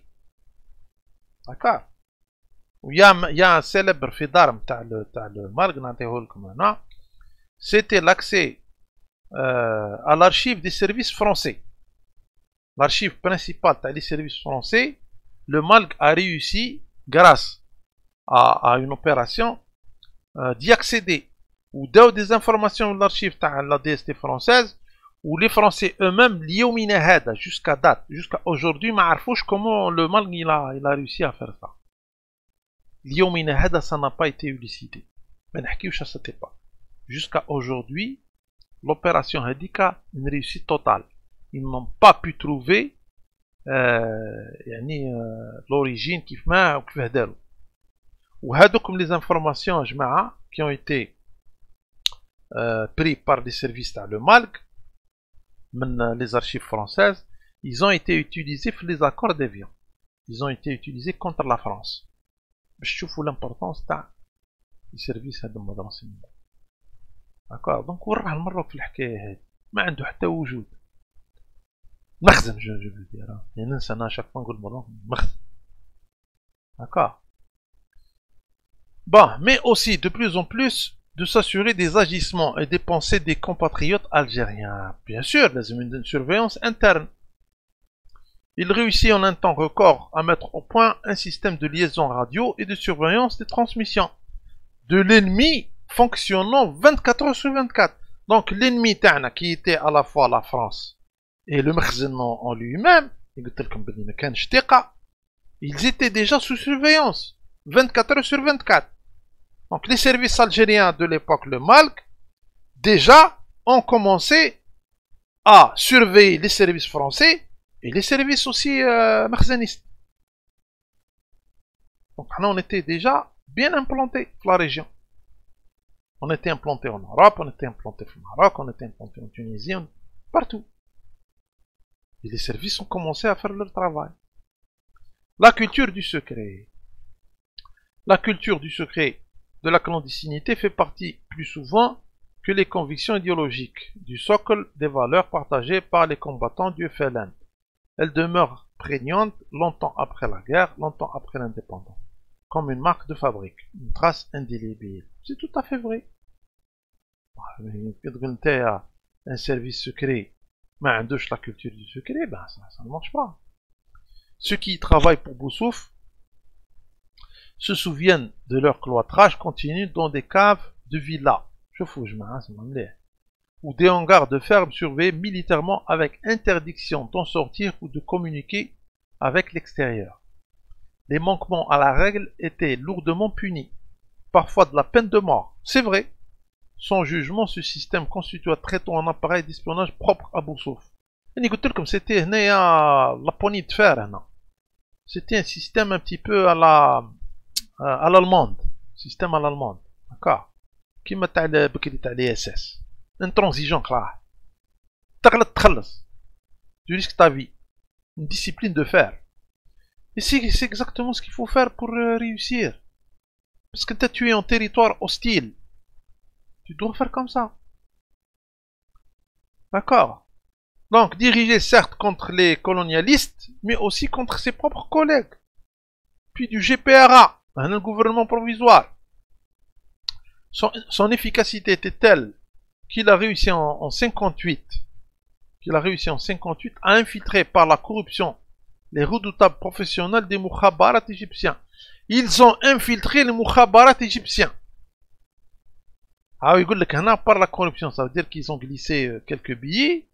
d'accord. ويا un célèbre في دار تاع le mal نعطيه لكم هنا. C'était l'accès à l'archive des services français. L'archive principale des services français, le MALG a réussi, grâce à une opération, d'y accéder. Ou des informations de l'archive de la DST française, où les Français eux-mêmes, jusqu'à date, jusqu'à aujourd'hui, ne comment le MALG il a réussi à faire ça. Ça n'a pas été élucidé. Mais pas. Jusqu'à aujourd'hui, l'opération Hadika une réussite totale. Ils n'ont pas pu trouver l'origine qui fait ou qui fait. Ou comme les informations qui ont été prises par les services de le MALG, les archives françaises, ils ont été utilisés pour les accords d'Évian. Ils ont été utilisés contre la France. Je trouve l'importance des services de renseignement. d'accord. donc وراه المره في الحكايه هذه ما عنده حتى وجود مخزن جو veux dire يعني ننسى انا chaque fois نقول مره مخزن. d'accord. bon mais aussi de plus en plus de s'assurer des agissements et des pensées des compatriotes algériens. bien sûr لازم une surveillance interne. Il réussit en un temps record à mettre au point un système de liaison radio et de surveillance des transmissions de l'ennemi fonctionnant 24 heures sur 24. Donc l'ennemi qui était à la fois la France et le Makhzen en lui-même, ils étaient déjà sous surveillance 24 heures sur 24. Donc les services algériens de l'époque, le MALG, déjà ont commencé à surveiller les services français et les services aussi makhzenistes. Donc on était déjà bien implantés dans la région. On était implanté en Europe, on était implanté au Maroc, on était implanté en Tunisie, partout. Et les services ont commencé à faire leur travail. La culture du secret. La culture du secret de la clandestinité fait partie plus souvent que les convictions idéologiques du socle des valeurs partagées par les combattants du FLN. Elle demeure prégnante longtemps après la guerre, longtemps après l'indépendance, comme une marque de fabrique, une trace indélébile. C'est tout à fait vrai. Quand tu as un service secret, mais un la culture du secret, ben ça ne marche pas. Ceux qui travaillent pour Boussouf se souviennent de leur cloîtrage continu dans des caves de villas. Ou des hangars de ferme surveillés militairement avec interdiction d'en sortir ou de communiquer avec l'extérieur. Les manquements à la règle étaient lourdement punis, parfois de la peine de mort. C'est vrai. Sans jugement, ce système constitue un traitement en appareil d'espionnage propre à Boussouf. Comme c'était la poignée de fer. C'était un système un petit peu à l'allemande. Système à l'allemande. D'accord. Qui m'a t'allé les SS. Intransigeant, là. Tu risques ta vie. Une discipline de fer. Et c'est exactement ce qu'il faut faire pour réussir. Parce que tu es en territoire hostile. Tu dois faire comme ça. D'accord. Donc, diriger certes contre les colonialistes, mais aussi contre ses propres collègues. Puis du GPRA, un gouvernement provisoire. Son efficacité était telle qu'il a réussi en 58 à infiltrer par la corruption les redoutables professionnels des Moukhabarat égyptiens. Ils ont infiltré les Moukhabarat égyptiens. Ah oui, par la corruption, ça veut dire qu'ils ont glissé quelques billets.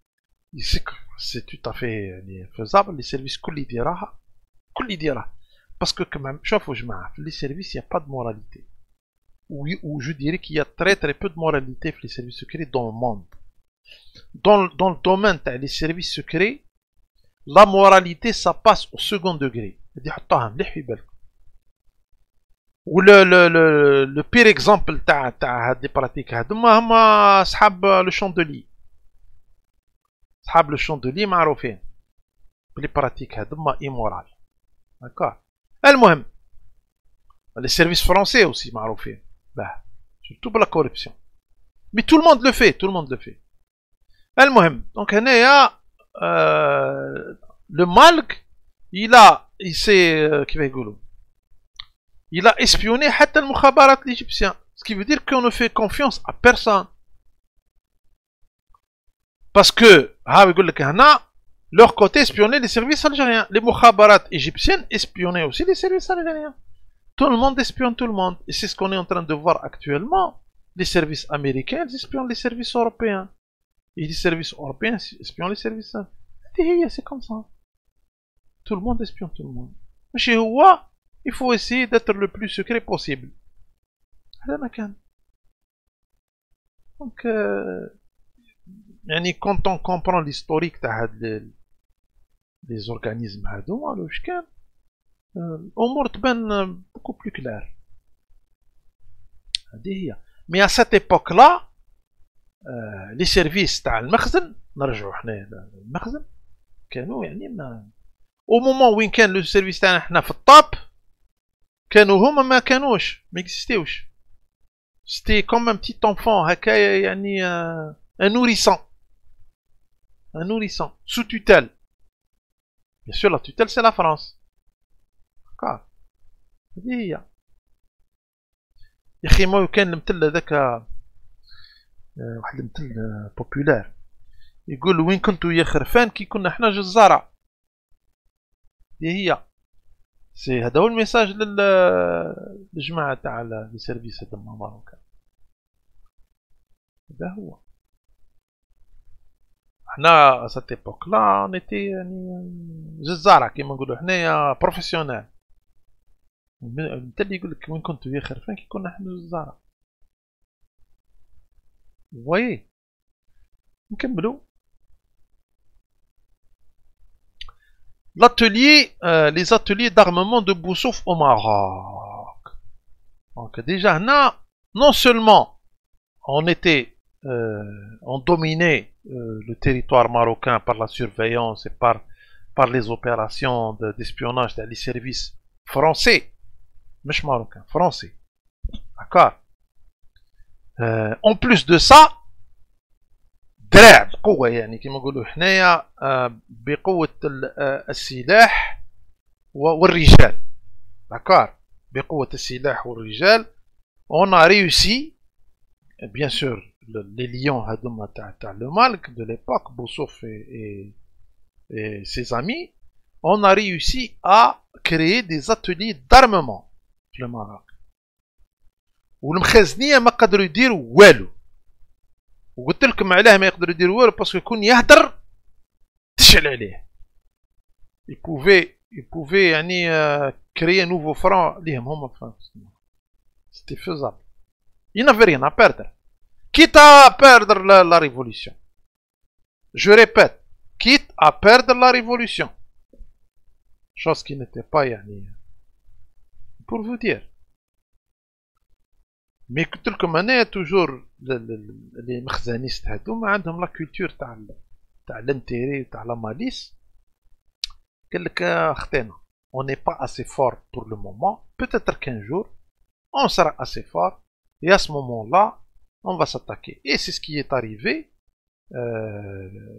C'est tout à fait faisable. Les services Koulidira. Parce que quand même, les services, il n'y a pas de moralité. Ou je dirais qu'il y a très peu de moralité pour les services secrets dans le monde. Dans le domaine des services secrets, la moralité, ça passe au second degré. Ou le pire exemple des pratiques, c'est le chandelier. Le chandelier, معروفين. Les pratiques immorales. D'accord. المهم, les services français aussi معروفين. Surtout pour la corruption. Mais tout le monde le fait, المهم دونك هنايا لو مالك il s'est كيف يقولوا il a espionné حتى المخابرات الإيجيبسيان ce qui veut dire qu'on ne fait confiance à personne parce que ها يقول لك هنا leur côté espionner les services algériens les mukhabarat égyptiennes espionnaient aussi les services algériens tout le monde espionne tout le monde et c'est ce qu'on est en train de voir actuellement les services américains ils espionnent les services européens et les services européens espionnent les services c'est comme ça tout le monde espionne tout le monde ماشي هو il faut essayer d'être le plus secret possible هذا ما كان donc يعني quand on comprend l'historique تاع هاد les organismes هادو واش كان الامور تبان beaucoup plus clair هذه هي mais à cette époque là les services تاع المخزن نرجعوا حنا للمخزن كانوا يعني ما au moment وين كان لو سيرفيس تاعنا حنا في الطاب كانوا هما ما كانوش ما اكزيستيوش c'était comme un petit enfant هكا يعني un nourrisson sous tutelle bien sûr la tutelle c'est la France d'accord هذه هي يا اخي ما كان المثل هذاك واحد المثل بوبولار يقول وين كنتو يا خرفان كي كنا حنا جزارة هي سي هذا هو الميساج للجماعة تاع لي سيرفيس هذا ماروكان هذا هو حنا سات ايبوك لا نيتي يعني جزارة كيما نقولو حنايا بروفيسيونيل انت اللي يقول لك وين كنتو يا خرفان كي كنا حنا جزارة فوايي نكملو les ateliers d'armement de Boussouf au Maroc. Donc déjà, non seulement on dominait le territoire marocain par la surveillance et par les opérations d'espionnage des services français, mais marocains, français. D'accord. En plus de ça, دراع بقوة يعني كما نقولوا حنايا بقوة السلاح والرجال داكار بقوة السلاح والرجال on a réussi bien sûr les lions هذوما تاع le Malk de l'époque Boussouf et ses amis on a réussi à créer des ateliers d'armement في المغرب والمخازنية ما قدروا يديروا والو وقلت لكم علاه ما يقدر يدير والو باسكو يكون يهدر تشعل عليه يبوفي يعني كريي نوفو فرون ليهم هما فرنسا سيتي فيزابل il n'avait rien à perdre quitte à perdre la révolution je répète quitte à perdre la révolution chose qui n'était pas يعني pour vous dire مي قلت لكم انا توجور لي مخزانيست هادوما عندهم لا كولتور تاع لانتيري تاع لا ماليس قال لك خطينا on n'est pas assez fort pour le moment peut-être qu'un jour on sera assez fort et à ce moment-là on va s'attaquer et c'est ce qui est arrivé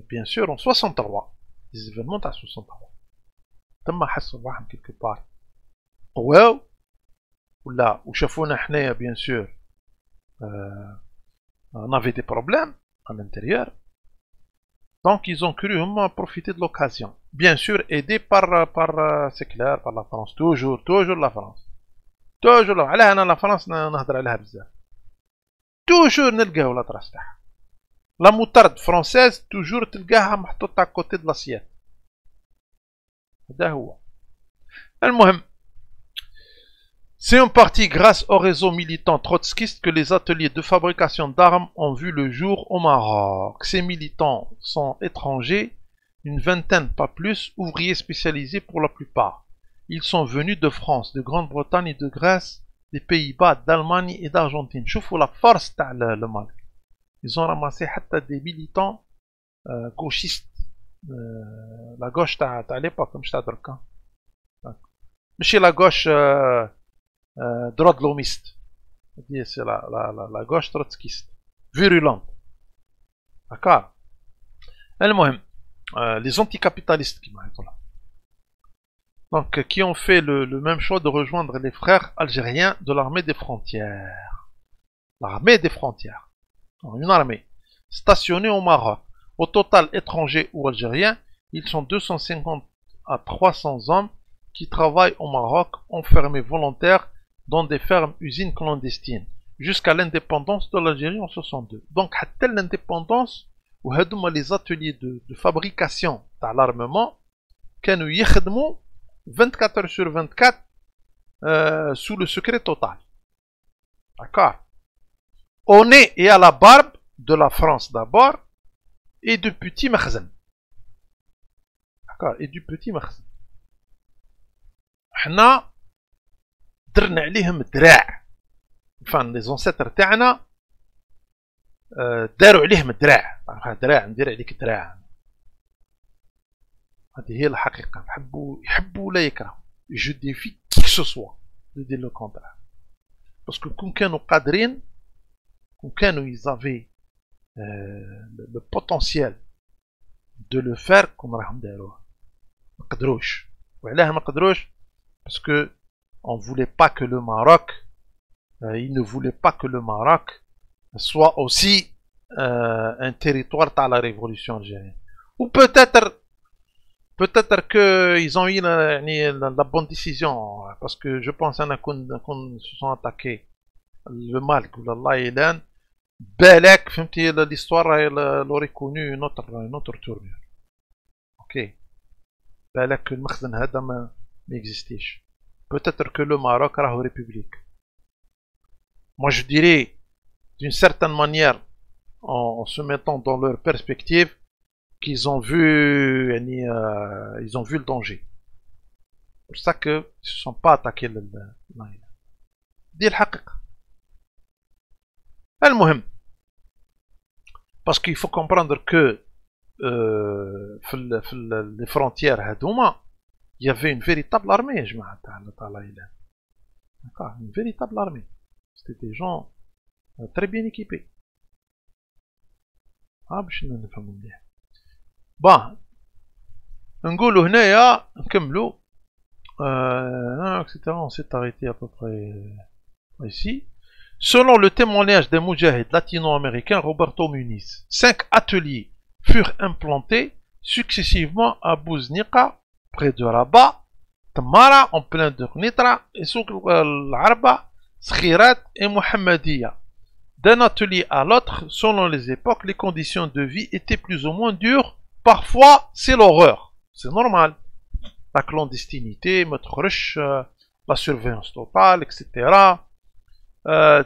bien sûr en 63 les événements تاع 63 تما حسوا روحهم quelque part قواو ولا وشافونا حنايا bien sûr on avait des problèmes à l'intérieur donc ils ont cru profiter de l'occasion bien sûr aidés par c'est clair par la France toujours la France toujours علاه انا لا فرنسا نهضر عليها بزاف toujours نلقاو لا تراس تاعها لا موتارد فرونسيز toujours تلقاها محطوطه كوتي د لاسيات هذا هو المهم. C'est en partie grâce au réseau militant trotskiste que les ateliers de fabrication d'armes ont vu le jour au Maroc. Ces militants sont étrangers, une vingtaine pas plus, ouvriers spécialisés pour la plupart. Ils sont venus de France, de Grande-Bretagne et de Grèce, des Pays-Bas, d'Allemagne et d'Argentine. Choufou la force تاع le Maroc. Ils ont ramassé حتى des militants gauchistes, la gauche تاع l'époque comme je t'ai dit. ماشي la gauche droite lomiste, c'est la gauche trotskiste, virulente. D'accord. المهم les anticapitalistes qui m'arrêtent là. Donc, qui ont fait le même choix de rejoindre les frères algériens de l'armée des frontières. L'armée des frontières. Une armée stationnée au Maroc. Au total, étrangers ou algériens, ils sont 250 à 300 hommes qui travaillent au Maroc, enfermés volontaires dans des fermes-usines clandestines, jusqu'à l'indépendance de l'Algérie en 62. Donc, à telle l'indépendance, où les ateliers de fabrication de l'armement, كانوا يخدموا 24 heures sur 24 sous le secret total. D'accord. Au nez et à la barbe de la France d'abord, et du petit makhzen. D'accord. Et du petit makhzen. حنا درنا عليهم دراع. Enfin, les ancêtres تاعنا داروا عليهم دراع. دراع ندير عليك دراع. هذه هي الحقيقة. يحبوا ولا يكرهوا. Je défie qui que ce soit de dire le contraire. Parce que كون كانوا قادرين, كون كانوا ils avaient le potentiel de le faire, كون راهم داروه. ما قدروش. وعلاه ما قدروش؟ Parce que on voulait pas que le Maroc, ils ne voulaient pas que le Maroc soit aussi un territoire dans la révolution algérienne. Ou peut-être qu'ils ont eu la bonne décision, parce que je pense qu'on se sont attaqués le mal que Allah Ilan, Belek, l'histoire elle aurait connu une autre tournure. Ok. Belek que le Makhzen Hadam n'existait. Peut-être que le Maroc a une république. Moi je dirais, d'une certaine manière, en se mettant dans leur perspective, qu'ils ont vu, ils ont vu le danger. C'est pour ça qu'ils ne se sont pas attaqués le دي الحقيقة. المهم, parce qu'il faut comprendre que les frontières هذوما, il y avait une véritable armée, je D'accord, une véritable armée. C'était des gens très bien équipés. باش نفهموا مليح. Bon, نقولوا هنايا نكملوا etc. On s'est arrêté à peu près ici. Selon le témoignage des moudjahids latino-américains Roberto Muniz, 5 ateliers furent implantés successivement à Bouznika, près de Rabat, Tamara, en plein de Nitra, et Souk al-Arba, Skhirat et Mohammediya. D'un atelier à l'autre, selon les époques, les conditions de vie étaient plus ou moins dures. Parfois, c'est l'horreur. C'est normal. La clandestinité, la surveillance totale, etc.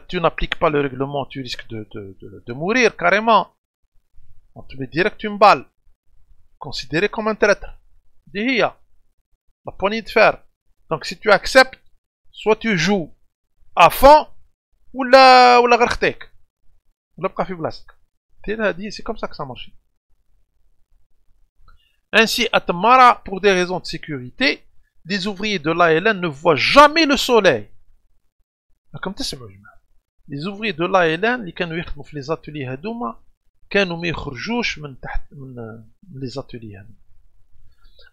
Tu n'appliques pas le règlement, tu risques de mourir carrément. On te met direct une balle. Considéré comme un traître. Dihia. La poignée de fer. Donc si tu acceptes, soit tu joues à fond, ولا غرختك ولا بقى في بلاصتك. C'est comme ça que ça marche. Ainsi, à Tamara, pour des raisons de sécurité, les ouvriers de l'ALN ne voient jamais le soleil. Comme les ouvriers de l'ALN اللي كانوا يخدموا في les ateliers هذوما كانوا ما يخرجوش من تحت من les ateliers هذوما.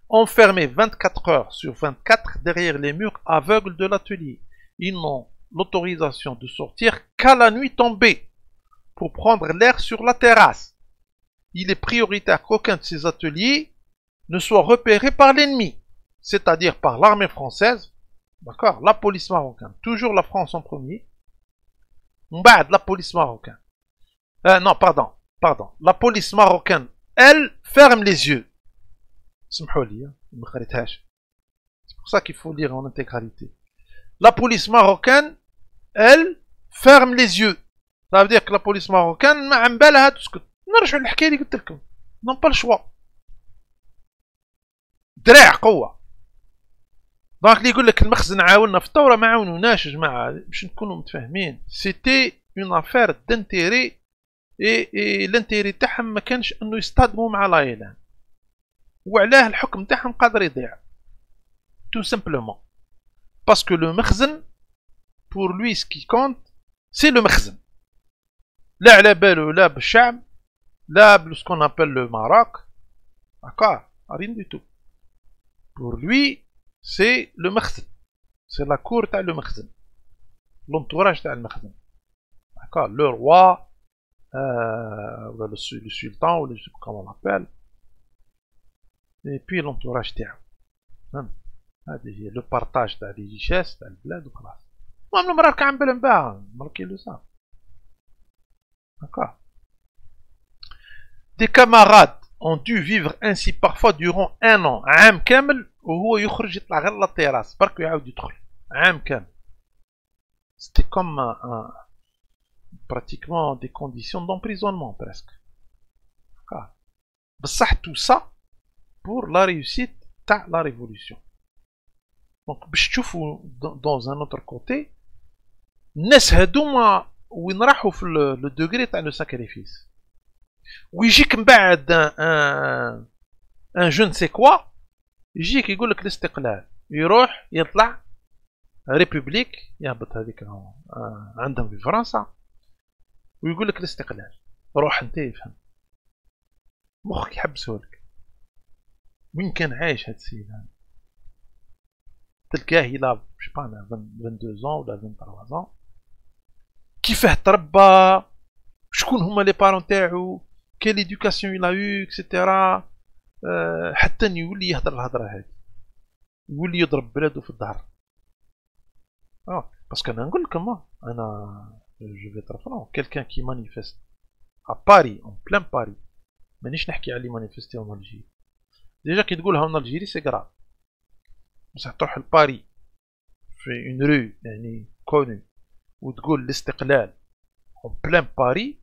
Enfermés 24 heures sur 24 derrière les murs aveugles de l'atelier. Ils n'ont l'autorisation de sortir qu'à la nuit tombée pour prendre l'air sur la terrasse. Il est prioritaire qu'aucun de ces ateliers ne soit repéré par l'ennemi, c'est-à-dire par l'armée française, d'accord, la police marocaine, toujours la France en premier, la police marocaine. Non, pardon, la police marocaine, elle ferme les yeux. C'est pour ça qu'il faut lire en intégralité. La police marocaine, elle ferme les yeux. Ça veut dire que la police marocaine ما عم بالها تسكت. نرجع للحكايه اللي قلت لكم. Non pas le choix. دراع قوه. دونك اللي يقول لك المخزن عاوننا في الثوره ما عاونوناش يا جماعه باش نكونوا متفاهمين. C'était une affaire d'intérêt et l'intérêt تاعهم ما كانش انه يصطدموا مع لايلان. وعلاه الحكم تاعهم قادر يضيع. Tout simplement. Parce que le مخزن, pour lui, ce qui compte, c'est le مخزن. لا على باله لا بالشعب, لا بل ce qu'on appelle le Maroc, D'accord? Rien du tout. Pour lui, c'est le makhzen. C'est la cour de le makhzen. L'entourage de le makhzen. D'accord? Le roi, le sultan, ou je sais pas comment on l'appelle. Et puis l'entourage de le partage de les richesses, de البلاد وخلاص. المهم المرأة كان بلن بها، المرأة le savent. D'accord? Des camarades ont dû vivre ainsi parfois durant un an. عام كامل وهو يخرج يطلع غير للطيراس برك يعاود يدخل. عام كامل. C'était comme pratiquement des conditions d'emprisonnement presque. D'accord? بصح tout ça pour la réussite de la révolution. Donc باش تشوفوا dans un autre côté الناس هادوما وين راحوا في لو دوغري تاع لو ساكريفيس ويجيك من بعد ان جون سي كوا يجيك يقول لك الاستقلال يروح يطلع ريبوبليك يهبط هذيك عندهم في فرنسا ويقول لك الاستقلال روح انت يفهم مخك يحبسه لك وين كان عايش هاد السيد هذا تلقاه الى جو با 22 ans ولا 23 ans كيفاه تربى شكون هما لي بارون تاعو كيل ايدوكاسيون الى يو اكسيتيرا حتى يولي يهضر الهضره هذه يولي يضرب بلادو في الظهر باسكو انا نقول لكم انا جو في ترفرون كيلكان كي مانيفيست ا باري اون بلان باري مانيش نحكي على لي مانيفيستيون الجيري ديجا كي تقولها من الجيري سي غراف بصح تروح لباري في اون رو يعني كونو وتقول الاستقلال اون بلان باري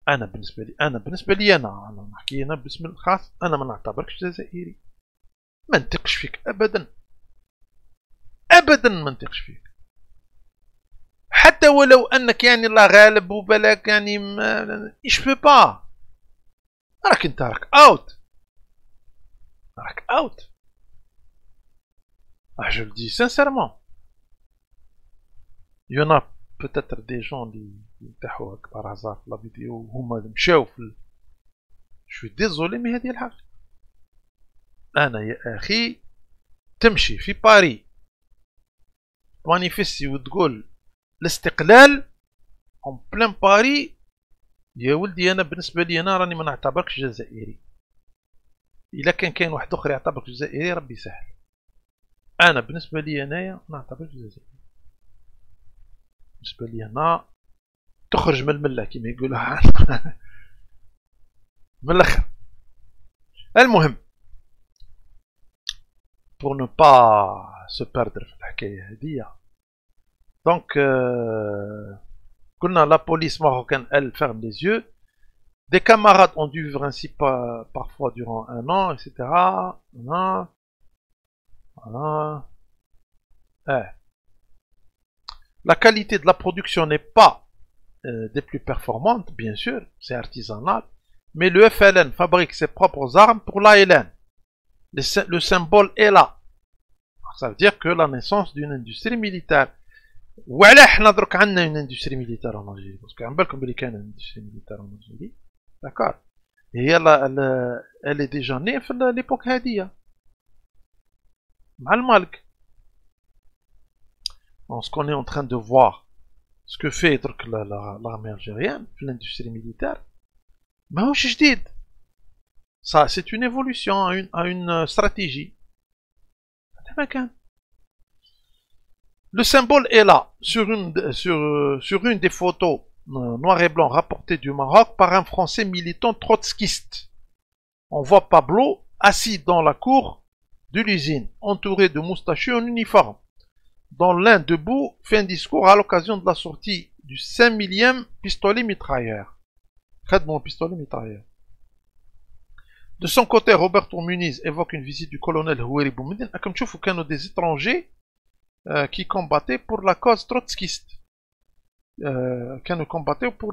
انا بالنسبه لي انا نحكي انا باسم الخاص انا ما نعتبركش جزائري ما نثقش فيك ابدا ما نثقش فيك حتى ولو انك يعني الله غالب وبلاك يعني ايش بو با راك انت راك اوت je le dis sincèrement il y en a peut-être des gens اللي يتاحوا par hasard في لا فيديو هما مشاو في je suis désolé mais هذه الحق انا يا اخي تمشي في باري مانيفيستي وتقول الاستقلال اون بلان باري يا ولدي انا بالنسبه لي انا راني ما نعتبركش جزائري الا كان واحد اخر يعتبرك جزائري ربي يسهل انا بالنسبه لي انايا نعتبرك جزائري بالنسبه لي انا تخرج من المله كيما يقولوا من الاخر المهم pour ne pas se perdre في الحكايه هذه donc قلنا la police marocaine elle ferme les yeux des camarades ont dû vivre ainsi parfois durant un an etc. Voilà. La qualité de la production n'est pas des plus performantes, bien sûr, c'est artisanal, mais le FLN fabrique ses propres armes pour l'ALN. Le symbole est là. Ça veut dire que la naissance d'une industrie militaire. وعلاش نضرك عندنا une industrie militaire en Algérie parce qu'un بالكم بلي كان une industrie militaire en Algérie. D'accord. Et elle est déjà née في l'époque هذه. مع المالك. Ce qu'on est en train de voir, ce que fait l'armée algérienne, l'industrie militaire, ماهوش جديد. Ça, c'est une évolution à une stratégie. Le symbole est là, sur une des photos noir et blanc rapportées du Maroc par un Français militant trotskiste. On voit Pablo assis dans la cour de l'usine, entouré de moustachus en uniforme, dont l'un debout fait un discours à l'occasion de la sortie du 5 millième pistolet mitrailleur. Très bon pistolet mitrailleur. De son côté, Roberto Muniz évoque une visite du colonel Houeri Boumedine. Comme tu vois, il y a des étrangers qui combattaient pour la cause trotskiste. Qui combattaient pour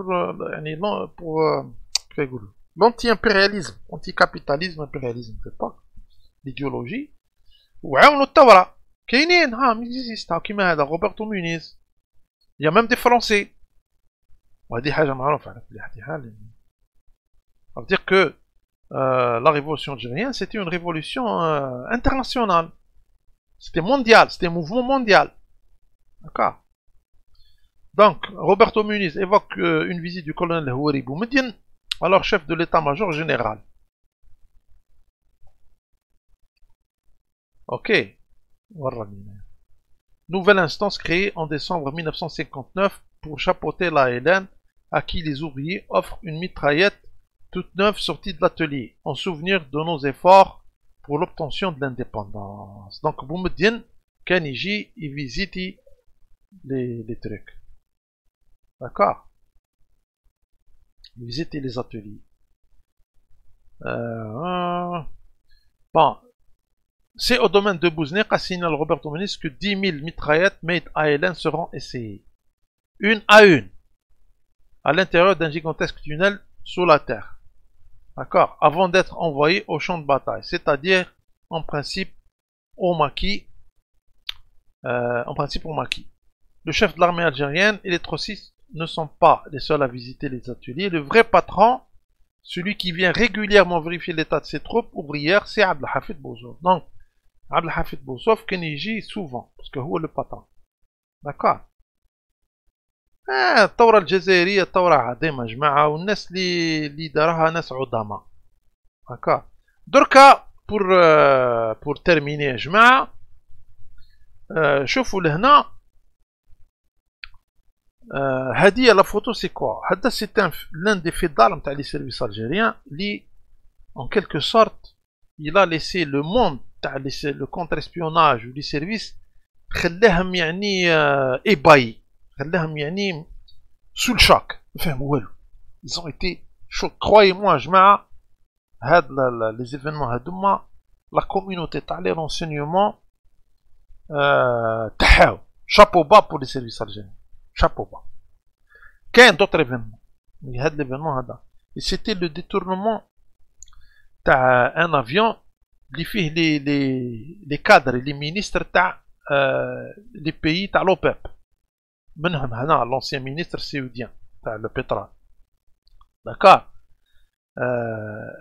l'anti-impérialisme, anti-capitalisme, impérialisme, c'est pas l'idéologie. وعاونوا الثورة. كاينين ميزيستا كيما هذا روبرتو مونيز. Il y a même des Français. وهذه حاجة معروفة على كل حال. Ça veut dire que la révolution algérienne, c'était une révolution internationale. C'était mondial, c'était un mouvement mondial. D'accord. Donc, Roberto Muniz évoque une visite du colonel Houari Boumediene, alors chef de l'état-major général. Ok. Nouvelle instance créée en décembre 1959 pour chapeauter la LN, à qui les ouvriers offrent une mitraillette toute neuve sortie de l'atelier, en souvenir de nos efforts pour l'obtention de l'indépendance. Donc, Boumediene, Kaniji, il visite les trucs. D'accord. Visiter les ateliers. Bon. C'est au domaine de Bouznek, signale Roberto Muniz, que 10 000 mitraillettes made ALN seront essayées. Une à une. À l'intérieur d'un gigantesque tunnel sous la terre. D'accord. Avant d'être envoyées au champ de bataille. C'est-à-dire, en principe, au maquis. Le chef de l'armée algérienne et les trotskistes ne sont pas les seuls à visiter les ateliers. Le vrai patron, celui qui vient régulièrement vérifier l'état de ses troupes ouvrières, c'est Abdelhafid Bouzou. Donc, Abdelhafid Bouzou, qui y souvent, parce que c'est le patron. D'accord. الثورة الجزائرية ثورة عظيمة جماعة والناس اللي دارها ناس عظماء. d'accord. دركا pour terminer يا جماعة شوفوا لهنا هذه لا فوتو سي كوا هذا سي l'un des faits d'armes تاع لي سيرفيس الجيريان اللي en quelque sorte il a laissé le monde تاع le contre-espionnage ou les services خلاهم يعني ébahi خلاهم يعني sous le choc ما فهموا والو ils ont été choc croyez-moi جماعة هاد les événements هادوما la communauté تاع les renseignements تحاو chapeau bas pour les services algériens chapeau bas. Qu'un d'autres événements. Il y a l'événement là. Et c'était le détournement d'un avion qui fait les cadres, les ministres des pays de l'OPEP. منهم هنا l'ancien ministre saoudien le pétrole. D'accord.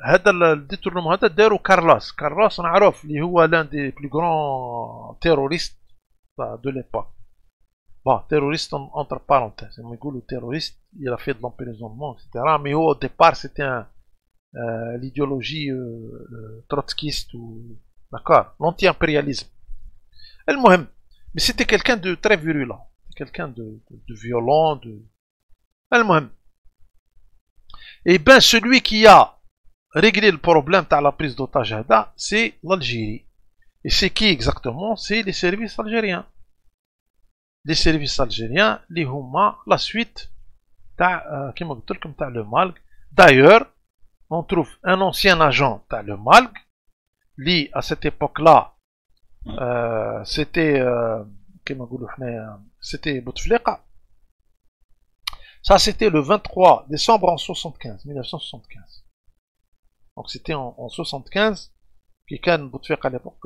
هذا الديتورنمون هذا دارو كارلوس نعرف اللي هو l'un des plus grands terroristes de l'époque. Bon, terroriste entre parenthèses. Le terroriste, il a fait de l'emprisonnement, etc. Mais au départ, c'était l'idéologie trotskiste ou d'accord, l'anti-impérialisme. Mais c'était quelqu'un de très virulent, quelqu'un de violent, Et bien, celui qui a réglé le problème de la prise d'otage, c'est l'Algérie. Et c'est qui exactement? C'est les services algériens. Les services algériens, les Houma, la suite, le Malg. D'ailleurs, on trouve un ancien agent, le Malg, qui à cette époque-là, c'était Bouteflika. Ça, c'était le 23 décembre en 1975. Donc, c'était en 75, qui était Bouteflika à l'époque,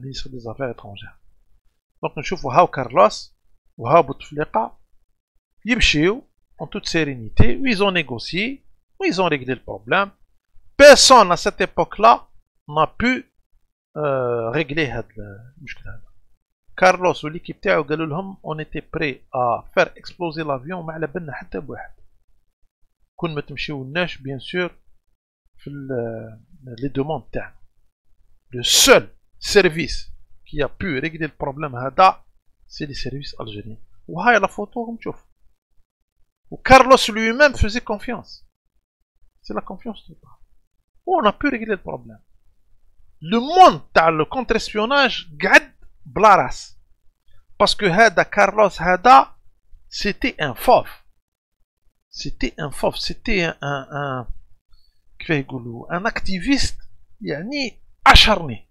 ministre des Affaires étrangères. Donc nous voyons Carlos ou Bouteflika يمشيو en toute sérénité où ils ont négocié où ils ont réglé le problème. Personne à cette époque-là n'a pu régler هذا المشكل هذا. Carlos والéquipe تاعو قالوا لهم on était prêt à faire exploser l'avion ما على بالنا حتى بواحد. كون ما تمشيولناش bien sûr في les demandes تاعنا. Le seul service qui a pu régler le problème c'est les services algériens. وهاي la photo comme tu vois. Où Carlos lui-même faisait confiance. C'est la confiance de toi. Où on a pu régler le problème. Le monde dans le contre-espionnage قعد بلا راس. Parce que هذا Carlos هذا c'était un fauve. C'était un fauve. C'était كيف يقولوا un activiste يعني acharné.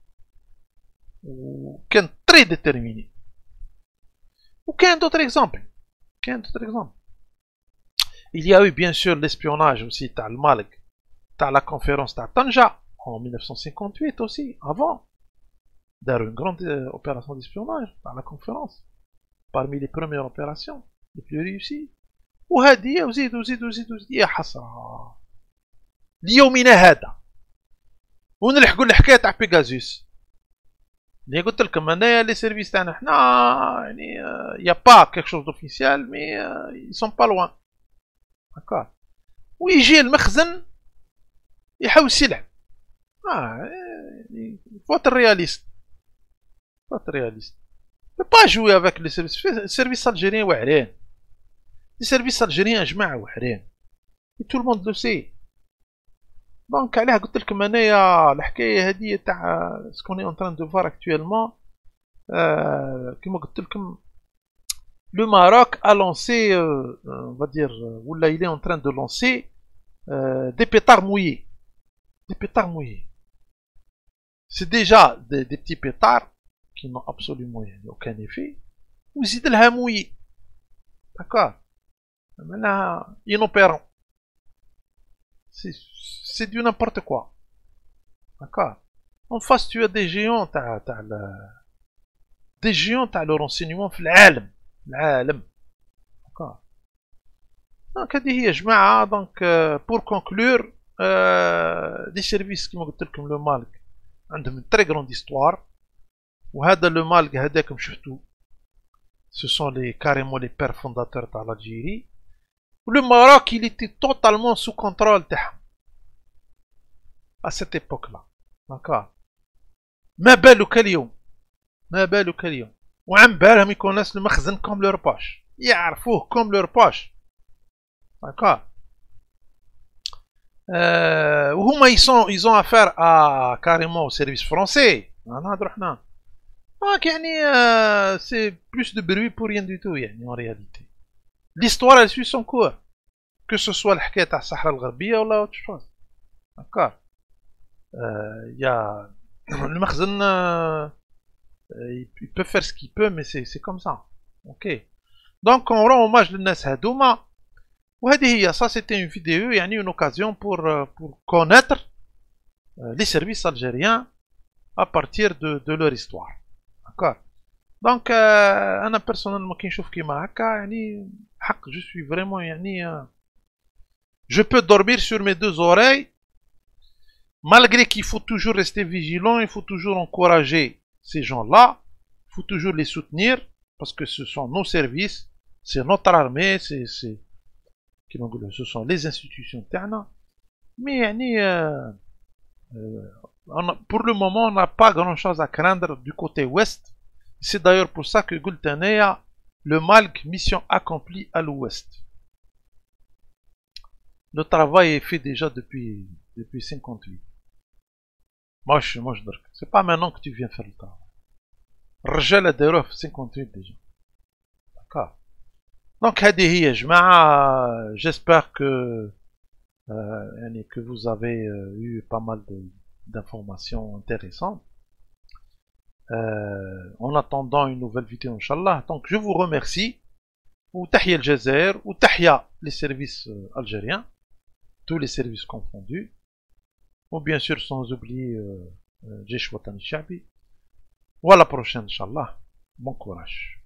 وكان très déterminé. وكان d'autres exemples. Il y a eu bien sûr l'espionnage aussi تاع المالك تاع la conférence تاع طنجة en 1958 aussi avant داروا une grande opération d'espionnage par la conférence parmi les premières opérations les plus réussies وهذه وزيد يا حسرة ليومنا هذا ونلحقوا الحكايه تاع بيغازوس اللي قلت لكم انايا لي سيرفيس تاعنا حنا يعني يا با كيك شوز دوفيسيال مي ils sont pas loin هكا ويجي المخزن يحوس يلعب يعني فوت الرياليست با جوي افيك لي سيرفيس السيرفيس الجيريان واعرين لي سيرفيس الجيريان جماعه واعرين تو الموند لو سي دونك علاه قلت لكم انايا الحكايه هذه تاع سكوني اون تران دو فار اكطويلمون كيما قلت لكم لو ماروك ا لونسي on va dire ولا il est en train de lancer des pétards mouillés c'est déjà des petits pétards qui n'ont absolument aucun effet وزيد لها mouillé d'accord معناها inopérant c'est du n'importe quoi d'accord en face tu as des géants des géants تاع le renseignement في العالم d'accord دونك هذه هي جماعة دونك بور كونكلور دي سيرفيس كيما قلت لكم لو مالك عندهم تري غروند هيستوار وهذا لو مالك هذاكم شفتو سو سون لي كاريمون لي بير فونداتور تاع الجيري ولو ماروك il était totalement sous contrôle تاعهم à cette époque là d'accord ما بالك اليوم وعن بالهم يكون ناس المخزن كوم لور باش يعرفوه كوم لور باش d'accord وهما ils ont affaire à carrément au service français نهضروا حنا دونك يعني c'est plus de bruit pour rien du tout يعني en réalité l'histoire elle suit son cours que ce soit الحكايه تاع الصحراء الغربيه ولا autre chose d'accord يا المخزن il peut faire ce qu'il peut mais c'est comme ça ok donc on rend hommage للناس هادوما وهذه هي ça c'était une vidéo يعني une occasion pour connaître les services algériens à partir de leur histoire d'accord donc انا personnellement كي نشوف كيما هكا يعني حق je suis vraiment يعني je peux dormir sur mes deux oreilles malgré qu'il faut toujours rester vigilant, il faut toujours encourager ces gens-là, il faut toujours les soutenir, parce que ce sont nos services, c'est notre armée, ce sont les institutions ternes. Mais pour le moment, on n'a pas grand-chose à craindre du côté ouest. C'est d'ailleurs pour ça que Gultanea, le Malk, mission accomplie à l'ouest. Le travail est fait déjà depuis 58. Moi je درك c'est pas maintenant que tu viens faire le travail الرجال داروه في 58 déjà d'accord donc هذه هي يا جماعة j'espère que يعني que vous avez eu pas mal d'informations intéressantes en attendant une nouvelle vidéo inchallah donc je vous remercie وتحيا الجزائر وتحيا les services algériens tous les services confondus ou bien sûr sans oublier Jaish Watani Shabi. Ou à la prochaine, Inch'Allah. Bon courage.